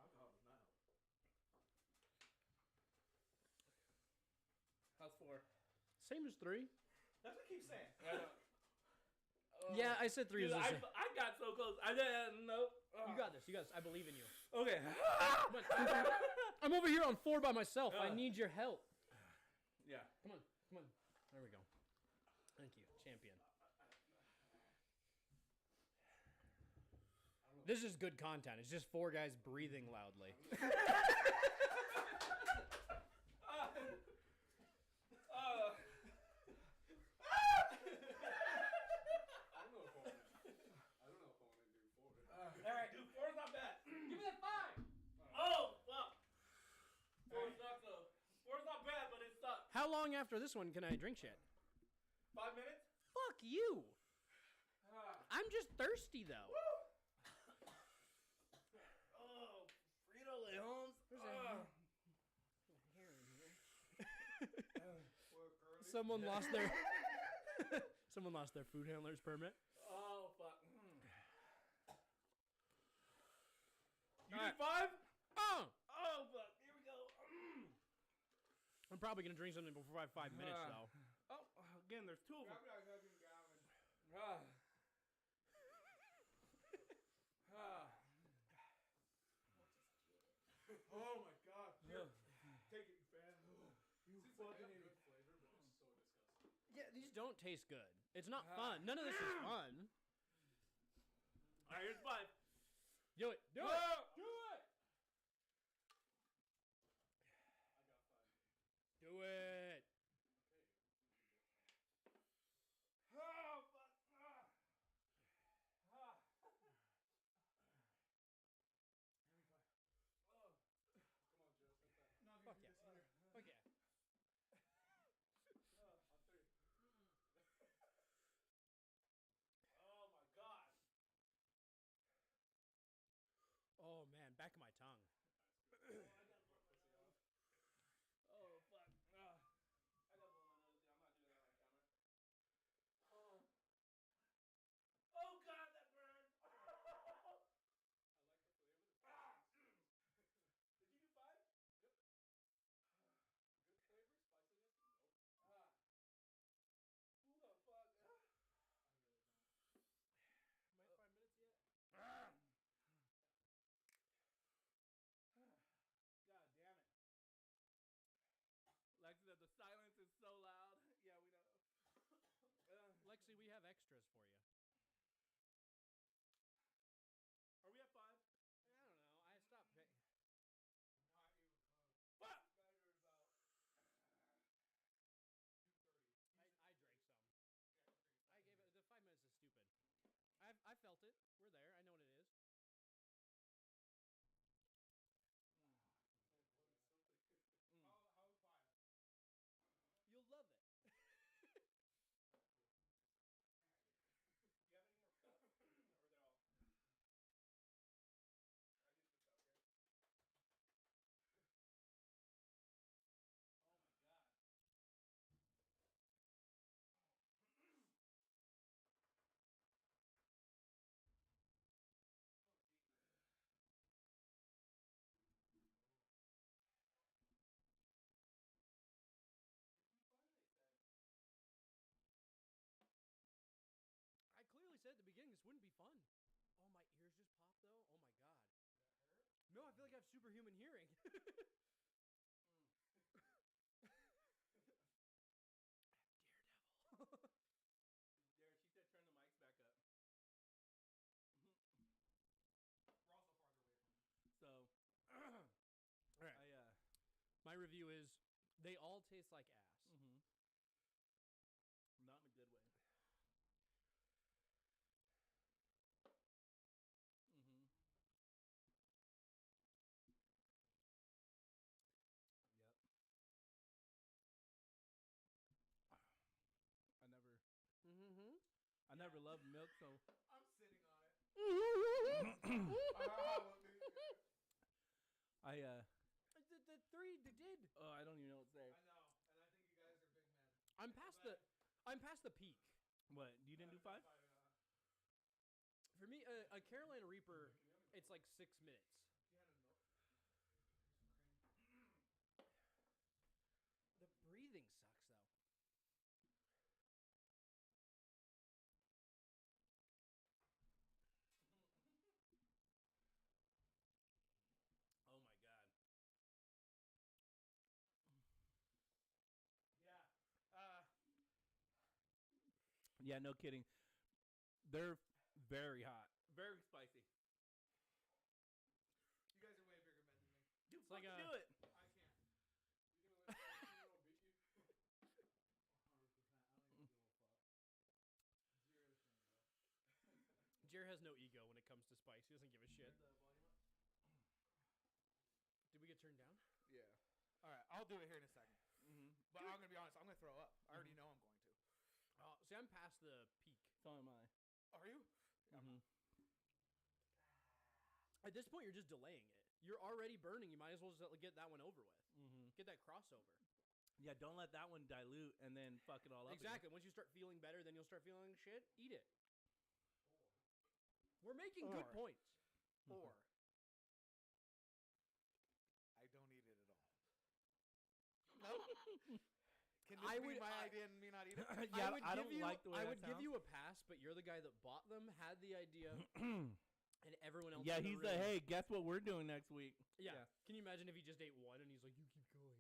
Speaker 3: Alcohol does not help.
Speaker 2: How's 4?
Speaker 4: Same as 3.
Speaker 3: That's what I keep saying.
Speaker 4: Yeah, I said 3
Speaker 2: Dude,
Speaker 4: is the same.
Speaker 2: I got so close. I didn't know.
Speaker 4: You got this. You got this. I believe in you.
Speaker 2: Okay.
Speaker 4: Come on. I'm over here on 4 by myself. I need your help.
Speaker 2: Yeah.
Speaker 4: Come on. Come on. There we go. Thank you, champion. This is good content. It's just 4 guys breathing loudly.
Speaker 2: Alright, dude, 4's not bad.
Speaker 4: Give me that 5.
Speaker 2: Oh, fuck. 4 sucks though. 4's not bad, but it sucks.
Speaker 4: How long after this one can I drink shit?
Speaker 2: 5 minutes?
Speaker 4: Fuck you. I'm just thirsty though.
Speaker 2: Oh, Frito-Lay, Holmes.
Speaker 4: There's a hair in here. Someone lost their someone lost their food handler's permit.
Speaker 2: Oh, fuck. You
Speaker 4: Alright.
Speaker 2: need 5?
Speaker 4: Oh,
Speaker 2: Oh, fuck. Here we go.
Speaker 4: I'm probably gonna drink something before I have 5 minutes though.
Speaker 2: Oh, again, there's 2 of them.
Speaker 3: Oh my god. Here. Take it, man. You fucking idiot.
Speaker 4: Yeah, these don't taste good. It's not fun. None of this is fun.
Speaker 2: Alright, here's 5.
Speaker 4: Do it. Do it. Do it. Do it. have extras for you.
Speaker 2: Are we at 5?
Speaker 4: I don't know. I stopped paying.
Speaker 3: Not even close.
Speaker 2: What?
Speaker 3: You guys are at about 2:30.
Speaker 4: I drank some.
Speaker 3: Yeah, just drink a
Speaker 4: I
Speaker 3: second
Speaker 4: gave
Speaker 3: here.
Speaker 4: it. The 5 minutes is stupid. I felt it. We're there. I know what it is.
Speaker 3: How's 5?
Speaker 4: You'll love it.
Speaker 3: That's cool.
Speaker 2: Do you have any more cups? Or they're all...
Speaker 3: I get this out here.
Speaker 2: Oh my god.
Speaker 3: Oh, Jesus.
Speaker 2: It's not fun, they said.
Speaker 4: I clearly said at the beginning this wouldn't be fun. Oh, my ears just popped though. Oh my god.
Speaker 3: Does that hurt?
Speaker 4: No, I feel like I have superhuman hearing. Daredevil.
Speaker 2: There, she said turn the mics back up.
Speaker 3: We're also farther away from you.
Speaker 2: So,
Speaker 4: All right.
Speaker 2: I
Speaker 4: My review is they all taste like ass.
Speaker 2: not in a good way. Yep. I never loved milk, so
Speaker 3: I'm sitting on it.
Speaker 4: The three they did.
Speaker 2: Oh, I don't even know what's there.
Speaker 3: I know, and I think you guys are big men.
Speaker 4: I'm past the peak.
Speaker 2: What? You didn't do 5?
Speaker 4: For me, a Carolina Reaper, it's like 6 minutes.
Speaker 3: If you had a milk,
Speaker 4: The breathing sucks though.
Speaker 2: Oh my god.
Speaker 3: yeah.
Speaker 2: Yeah, no kidding. They're very hot, very spicy.
Speaker 3: You guys are way bigger men than me.
Speaker 2: Dude,
Speaker 4: like
Speaker 2: fucking
Speaker 4: a-
Speaker 2: do it.
Speaker 3: I can't. You gonna let me beat you? 100%. I don't even give a fuck. Zero chance, bro.
Speaker 4: Jer has no ego when it comes to spice. He doesn't give a shit.
Speaker 2: Turn the volume up.
Speaker 4: Did we get turned down?
Speaker 3: Yeah. All right, I'll do it here in a second. But I'm gonna be honest. I'm gonna throw up. I already know I'm going to.
Speaker 4: See, I'm past the peak.
Speaker 2: So am I.
Speaker 3: Are you?
Speaker 4: At this point, you're just delaying it. You're already burning. You might as well just get that one over with. Get that crossover.
Speaker 2: Yeah, don't let that one dilute and then fuck it all up.
Speaker 4: Exactly. Once you start feeling better, then you'll start feeling shit. Eat it. We're making good
Speaker 3: Or-
Speaker 4: points.
Speaker 3: Or I don't eat it at all. No. Can this be my idea and me not eat it?
Speaker 2: Yeah, I don't like the way
Speaker 4: I
Speaker 2: that
Speaker 4: would give
Speaker 2: sounds.
Speaker 4: you a pass, but you're the guy that bought them, had the idea, and everyone else.
Speaker 2: Yeah,
Speaker 4: in the
Speaker 2: he's
Speaker 4: room.
Speaker 2: the hey, guess what we're doing next week?
Speaker 4: Yeah. Can you imagine if he just ate one and he's like, you keep going?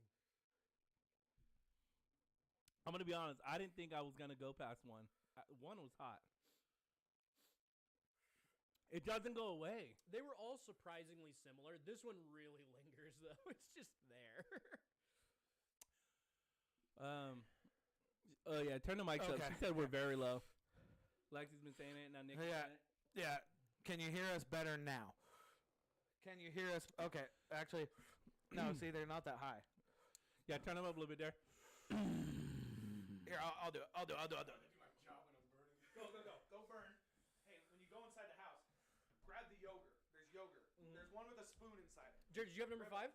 Speaker 2: I'm gonna be honest. I didn't think I was gonna go past one. One was hot. It doesn't go away.
Speaker 4: They were all surprisingly similar. This one really lingers, though. It's just there.
Speaker 2: Oh yeah, turn the mics up. She said we're very low. Lexi's been saying it, now Nick's saying it.
Speaker 3: Yeah. Can you hear us better now? Can you hear us? Okay. Actually, no. See, they're not that high.
Speaker 2: Yeah, turn them up a little bit there.
Speaker 3: Here, I'll do it. I'll do it. I'm gonna do my job when I'm burning. Go burn. Hey, when you go inside the house, grab the yogurt. There's yogurt. There's one with a spoon inside it.
Speaker 4: Jared, did you have number 5?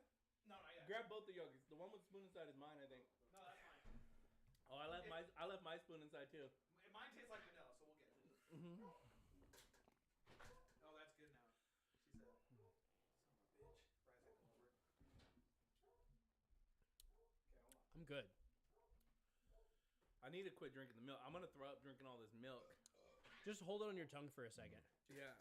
Speaker 3: No, not yet.
Speaker 2: Grab both the yogurts. The one with the spoon inside is mine, I think.
Speaker 3: No, that's mine.
Speaker 2: Oh, I left my spoon inside too.
Speaker 3: Mine tastes like vanilla, so we'll get to it. Oh, that's good now. She said, son of a bitch. Fries that come over. Okay, hold on.
Speaker 4: I'm good.
Speaker 2: I need to quit drinking the milk. I'm gonna throw up drinking all this milk.
Speaker 4: Just hold it on your tongue for a second.
Speaker 2: Yeah.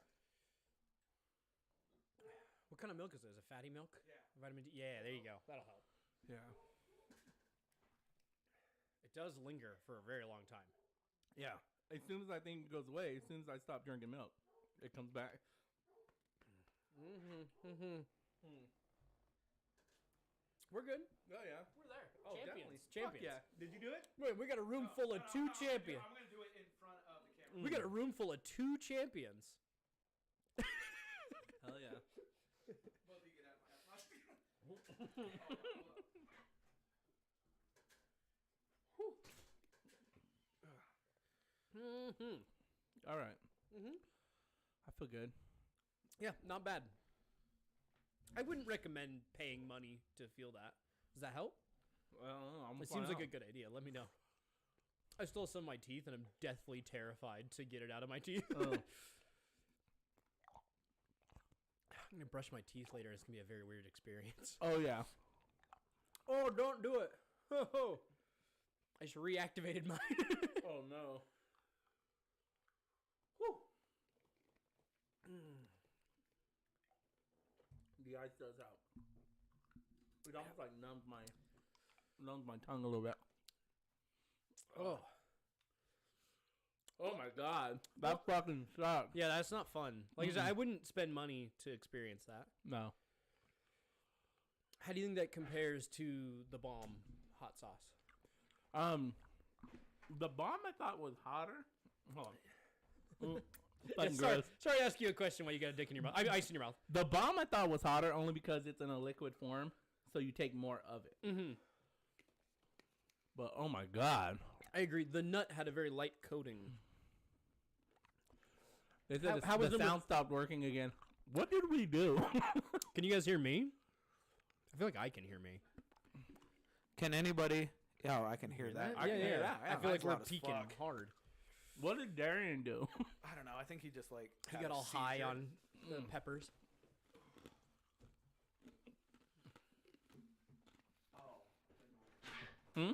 Speaker 4: What kind of milk is this? A fatty milk?
Speaker 3: Yeah.
Speaker 4: Vitamin D? Yeah, there you go. That'll help.
Speaker 2: Yeah.
Speaker 4: It does linger for a very long time.
Speaker 2: Yeah. as soon as I think it goes away, as soon as I stop drinking milk, it comes back.
Speaker 4: We're good.
Speaker 2: Oh yeah.
Speaker 4: We're there.
Speaker 2: Oh,
Speaker 4: Champions.
Speaker 2: definitely.
Speaker 4: Champions.
Speaker 2: Fuck yeah. Did you do it?
Speaker 4: Wait, we got a room full of two champions.
Speaker 3: I'm gonna do it in front of the camera.
Speaker 4: We got a room full of two champions.
Speaker 2: Hell yeah.
Speaker 3: Both of you get out of my house.
Speaker 2: All right.
Speaker 4: Mhm.
Speaker 2: I feel good.
Speaker 4: Yeah, not bad. I wouldn't recommend paying money to feel that. Does that help?
Speaker 2: Well, I'm
Speaker 4: It seems like a good idea. Let me know. I still have some of my teeth, and I'm deathly terrified to get it out of my teeth.
Speaker 2: Oh.
Speaker 4: I'm gonna brush my teeth later. It's gonna be a very weird experience.
Speaker 2: Oh yeah.
Speaker 4: Oh, don't do it. Oh, I just reactivated mine.
Speaker 2: Oh no.
Speaker 4: Whew.
Speaker 2: The ice does help. It almost like numbs my tongue a little bit.
Speaker 4: Oh,
Speaker 2: Oh my god. That fucking sucks.
Speaker 4: yeah, that's not fun. Like I said, I wouldn't spend money to experience that.
Speaker 2: No.
Speaker 4: How do you think that compares to the bomb hot sauce?
Speaker 2: The bomb I thought was hotter. Hold on.
Speaker 4: Yeah,
Speaker 2: Fucking
Speaker 4: sorry,
Speaker 2: gross.
Speaker 4: sorry to ask you a question while you got a dick in your mouth. Ice in your mouth.
Speaker 2: The bomb I thought was hotter only because it's in a liquid form, so you take more of it.
Speaker 4: Mm-hmm.
Speaker 2: But oh my god.
Speaker 4: I agree. The nut had a very light coating.
Speaker 2: They said
Speaker 4: How was
Speaker 2: the
Speaker 4: the
Speaker 2: sound stopped working again. What did we do?
Speaker 4: Can you guys hear me? I feel like I can hear me.
Speaker 3: Can anybody? Oh, I can hear that.
Speaker 2: I can hear that.
Speaker 4: I feel like
Speaker 3: That's
Speaker 4: we're
Speaker 3: loud as
Speaker 4: peaking
Speaker 3: fuck.
Speaker 4: hard.
Speaker 2: What did Darian do?
Speaker 3: I don't know. I think he just like
Speaker 4: He
Speaker 3: had
Speaker 4: got
Speaker 3: a
Speaker 4: all high
Speaker 3: seizure.
Speaker 4: on the peppers.
Speaker 2: Hmm?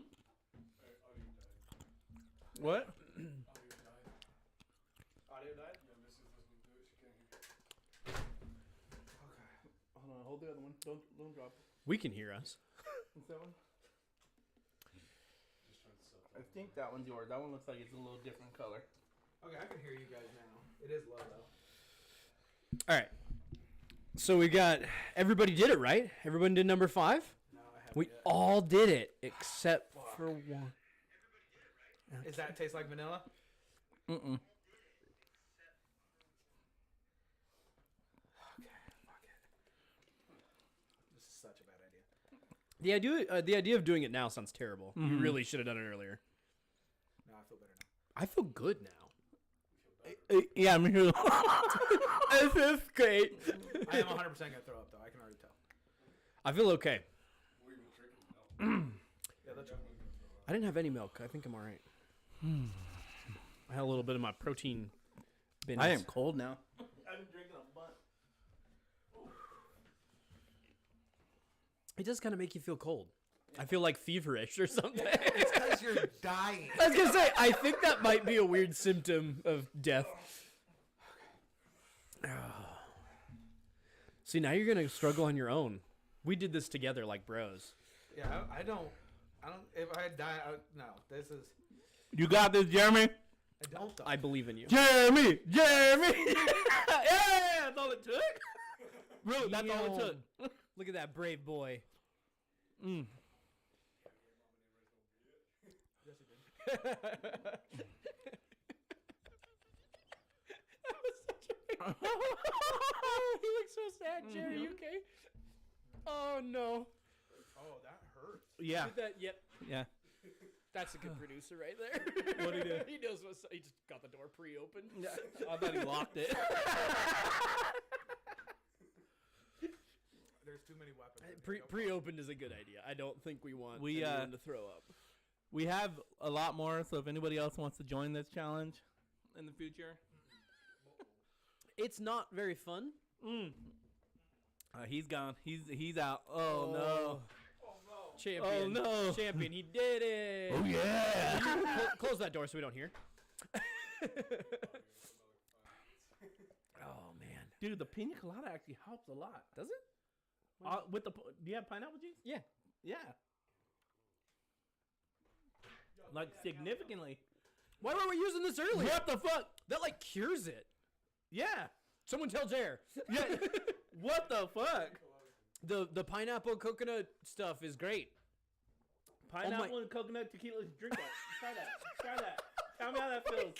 Speaker 2: What?
Speaker 3: Audio died.
Speaker 2: Hold on, hold the other one. Don't drop it.
Speaker 4: We can hear us.
Speaker 2: Is that one? I think that one's yours. That one looks like it's a little different color.
Speaker 3: Okay, I can hear you guys now. It is low though.
Speaker 4: All right. So we got everybody did it right. Everyone did number 5.
Speaker 3: No, I haven't
Speaker 4: We
Speaker 3: yet.
Speaker 4: all did it except for one.
Speaker 3: Is that taste like vanilla?
Speaker 2: Mm-mm.
Speaker 3: Okay, fuck it. This is such a bad idea.
Speaker 4: The idea of doing it now sounds terrible. You
Speaker 2: Mhm.
Speaker 4: really should have done it earlier.
Speaker 3: No, I feel better now.
Speaker 4: I feel good now.
Speaker 2: Yeah, me too.
Speaker 4: This is great.
Speaker 3: I am 100% gonna throw up though. I can already tell.
Speaker 4: I feel okay.
Speaker 3: Yeah, that's.
Speaker 4: I didn't have any milk. I think I'm all right. I had a little bit of my protein.
Speaker 2: I am cold now. I've been drinking a bunch.
Speaker 4: It does kind of make you feel cold. I feel like feverish or something.
Speaker 3: It's because you're dying.
Speaker 4: I was gonna say, I think that might be a weird symptom of death. See, now you're gonna struggle on your own. We did this together like bros.
Speaker 3: Yeah, I don't. If I die, no. This is.
Speaker 2: You got this, Jeremy?
Speaker 3: I don't though.
Speaker 4: I believe in you.
Speaker 2: Jeremy! Yeah, that's all it took. Really, that's all it took.
Speaker 4: Look at that brave boy.
Speaker 2: Mm.
Speaker 4: He looks so sad, Jerry. You okay? Oh no.
Speaker 3: Oh, that hurts.
Speaker 2: Yeah,
Speaker 4: Did that? Yep.
Speaker 2: yeah.
Speaker 4: That's a good producer right there.
Speaker 2: What'd he do?
Speaker 4: He knows what's. He just got the door pre-opened.
Speaker 2: I thought he locked it.
Speaker 3: There's too many weapons.
Speaker 4: Pre-opened is a good idea. I don't think we want
Speaker 2: We,
Speaker 4: anyone to throw up.
Speaker 2: We have a lot more, so if anybody else wants to join this challenge in the future,
Speaker 4: It's not very fun.
Speaker 2: he's gone. He's out. Oh no.
Speaker 4: Champion.
Speaker 2: Oh, no.
Speaker 4: Champion. He did it.
Speaker 2: Oh yeah.
Speaker 4: Close that door so we don't hear. Oh man.
Speaker 2: Dude, the pina colada actually helps a lot.
Speaker 4: Does it?
Speaker 2: Do you have pineapple juice?
Speaker 4: Yeah.
Speaker 2: Yeah. Like significantly.
Speaker 4: Why were we using this earlier?
Speaker 2: What the fuck?
Speaker 4: That like cures it.
Speaker 2: Yeah.
Speaker 4: Someone tell Jer.
Speaker 2: Yeah. What the fuck?
Speaker 4: The pineapple coconut stuff is great.
Speaker 2: Pineapple and coconut tequila. Drink that. Try that. Try that. Tell me how that feels.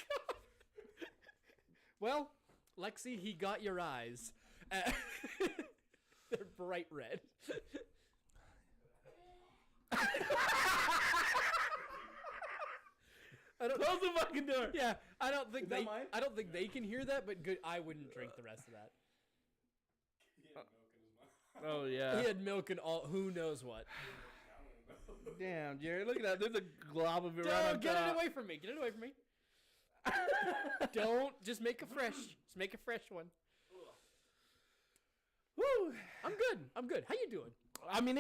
Speaker 4: Well, Lexi, he got your eyes. They're bright red.
Speaker 2: Close the fucking door.
Speaker 4: Yeah, I don't think
Speaker 2: Is that
Speaker 4: they.
Speaker 2: mine?
Speaker 4: I don't think they can hear that, but good. I wouldn't drink the rest of that.
Speaker 2: Oh yeah.
Speaker 4: He had milk and all. Who knows what?
Speaker 2: Damn, Jared. Look at that. There's a glob of it right on
Speaker 4: Don't get
Speaker 2: top.
Speaker 4: it away from me. Get it away from me. Don't just make a fresh. Just make a fresh one.
Speaker 2: Woo.
Speaker 4: I'm good. I'm good. How you doing?
Speaker 2: I mean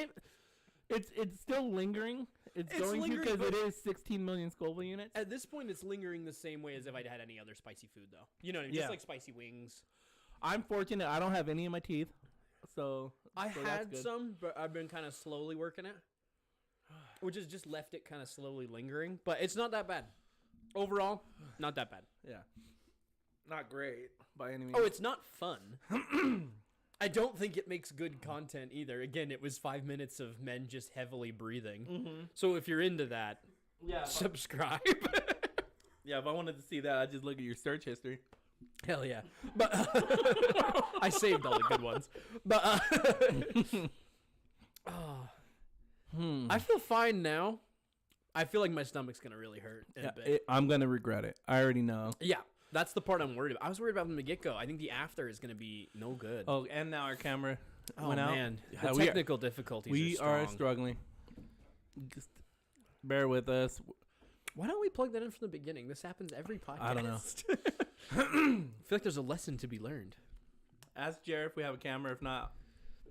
Speaker 2: it's still lingering. It's going
Speaker 4: lingering,
Speaker 2: to because
Speaker 4: but-
Speaker 2: it is 16 million Scoville units.
Speaker 4: At this point, it's lingering the same way as if I'd had any other spicy food, though. You know what I mean?
Speaker 2: Yeah.
Speaker 4: Just like spicy wings.
Speaker 2: I'm fortunate. I don't have any in my teeth, so
Speaker 4: I
Speaker 2: so that's
Speaker 4: had
Speaker 2: good.
Speaker 4: some, but I've been kind of slowly working it, which has just left it kind of slowly lingering. But it's not that bad. Overall, not that bad.
Speaker 2: Yeah. Not great by any means.
Speaker 4: Oh, it's not fun. I don't think it makes good content either. Again, it was 5 minutes of men just heavily breathing.
Speaker 2: Mm-hmm.
Speaker 4: So if you're into that,
Speaker 2: Yeah.
Speaker 4: subscribe.
Speaker 2: Yeah, if I wanted to see that, I'd just look at your search history.
Speaker 4: Hell yeah. But I saved all the good ones. But I feel fine now. I feel like my stomach's going to really hurt in a bit.
Speaker 2: I'm going to regret it. I already know.
Speaker 4: Yeah, that's the part I'm worried about. I was worried about from the get-go. I think the after is going to be no good.
Speaker 2: Oh, and now our camera
Speaker 4: Oh,
Speaker 2: went out.
Speaker 4: man.
Speaker 2: Yeah,
Speaker 4: The
Speaker 2: we are-
Speaker 4: technical difficulties
Speaker 2: We
Speaker 4: are
Speaker 2: are
Speaker 4: strong.
Speaker 2: struggling. Just bear with us.
Speaker 4: Why don't we plug that in from the beginning? This happens every podcast.
Speaker 2: I don't know.
Speaker 4: I feel like there's a lesson to be learned.
Speaker 2: Ask Jared if we have a camera. If not,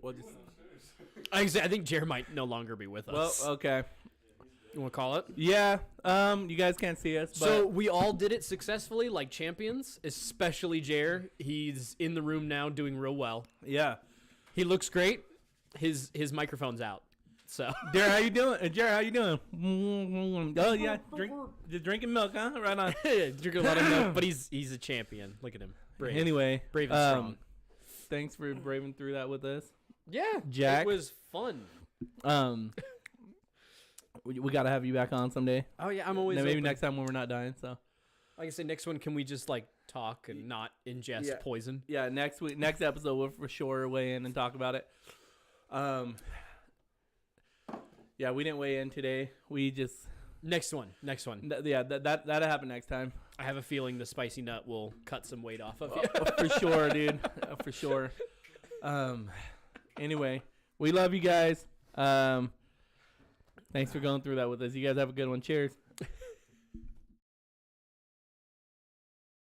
Speaker 2: we'll just...
Speaker 4: I think Jer might no longer be with
Speaker 2: Well,
Speaker 4: us.
Speaker 2: okay.
Speaker 4: You want to call it?
Speaker 2: Yeah. You guys can't see us, but...
Speaker 4: So we all did it successfully like champions, especially Jer. He's in the room now doing real well.
Speaker 2: yeah.
Speaker 4: He looks great. His microphone's out. So
Speaker 2: Jared, how you doing? Jared, how you doing? Oh, yeah. Just drinking milk, huh? Right on.
Speaker 4: drink a lot of milk, but he's a champion. Look at him. Brave.
Speaker 2: Anyway.
Speaker 4: Brave and strong.
Speaker 2: Thanks for braving through that with us.
Speaker 4: Yeah.
Speaker 2: Jack.
Speaker 4: It was fun.
Speaker 2: We got to have you back on someday.
Speaker 4: Oh yeah, I'm always
Speaker 2: Maybe
Speaker 4: open.
Speaker 2: next time when we're not dying, so...
Speaker 4: Like I said, next one, can we just like talk and not ingest
Speaker 2: Yeah.
Speaker 4: poison?
Speaker 2: Yeah, next episode we'll for sure weigh in and talk about it. Yeah, we didn't weigh in today. We just
Speaker 4: Next one.
Speaker 2: that'll happen next time.
Speaker 4: I have a feeling the spicy nut will cut some weight off of you.
Speaker 2: For sure, dude. For sure. Anyway, we love you guys. Thanks for going through that with us. You guys have a good one. Cheers.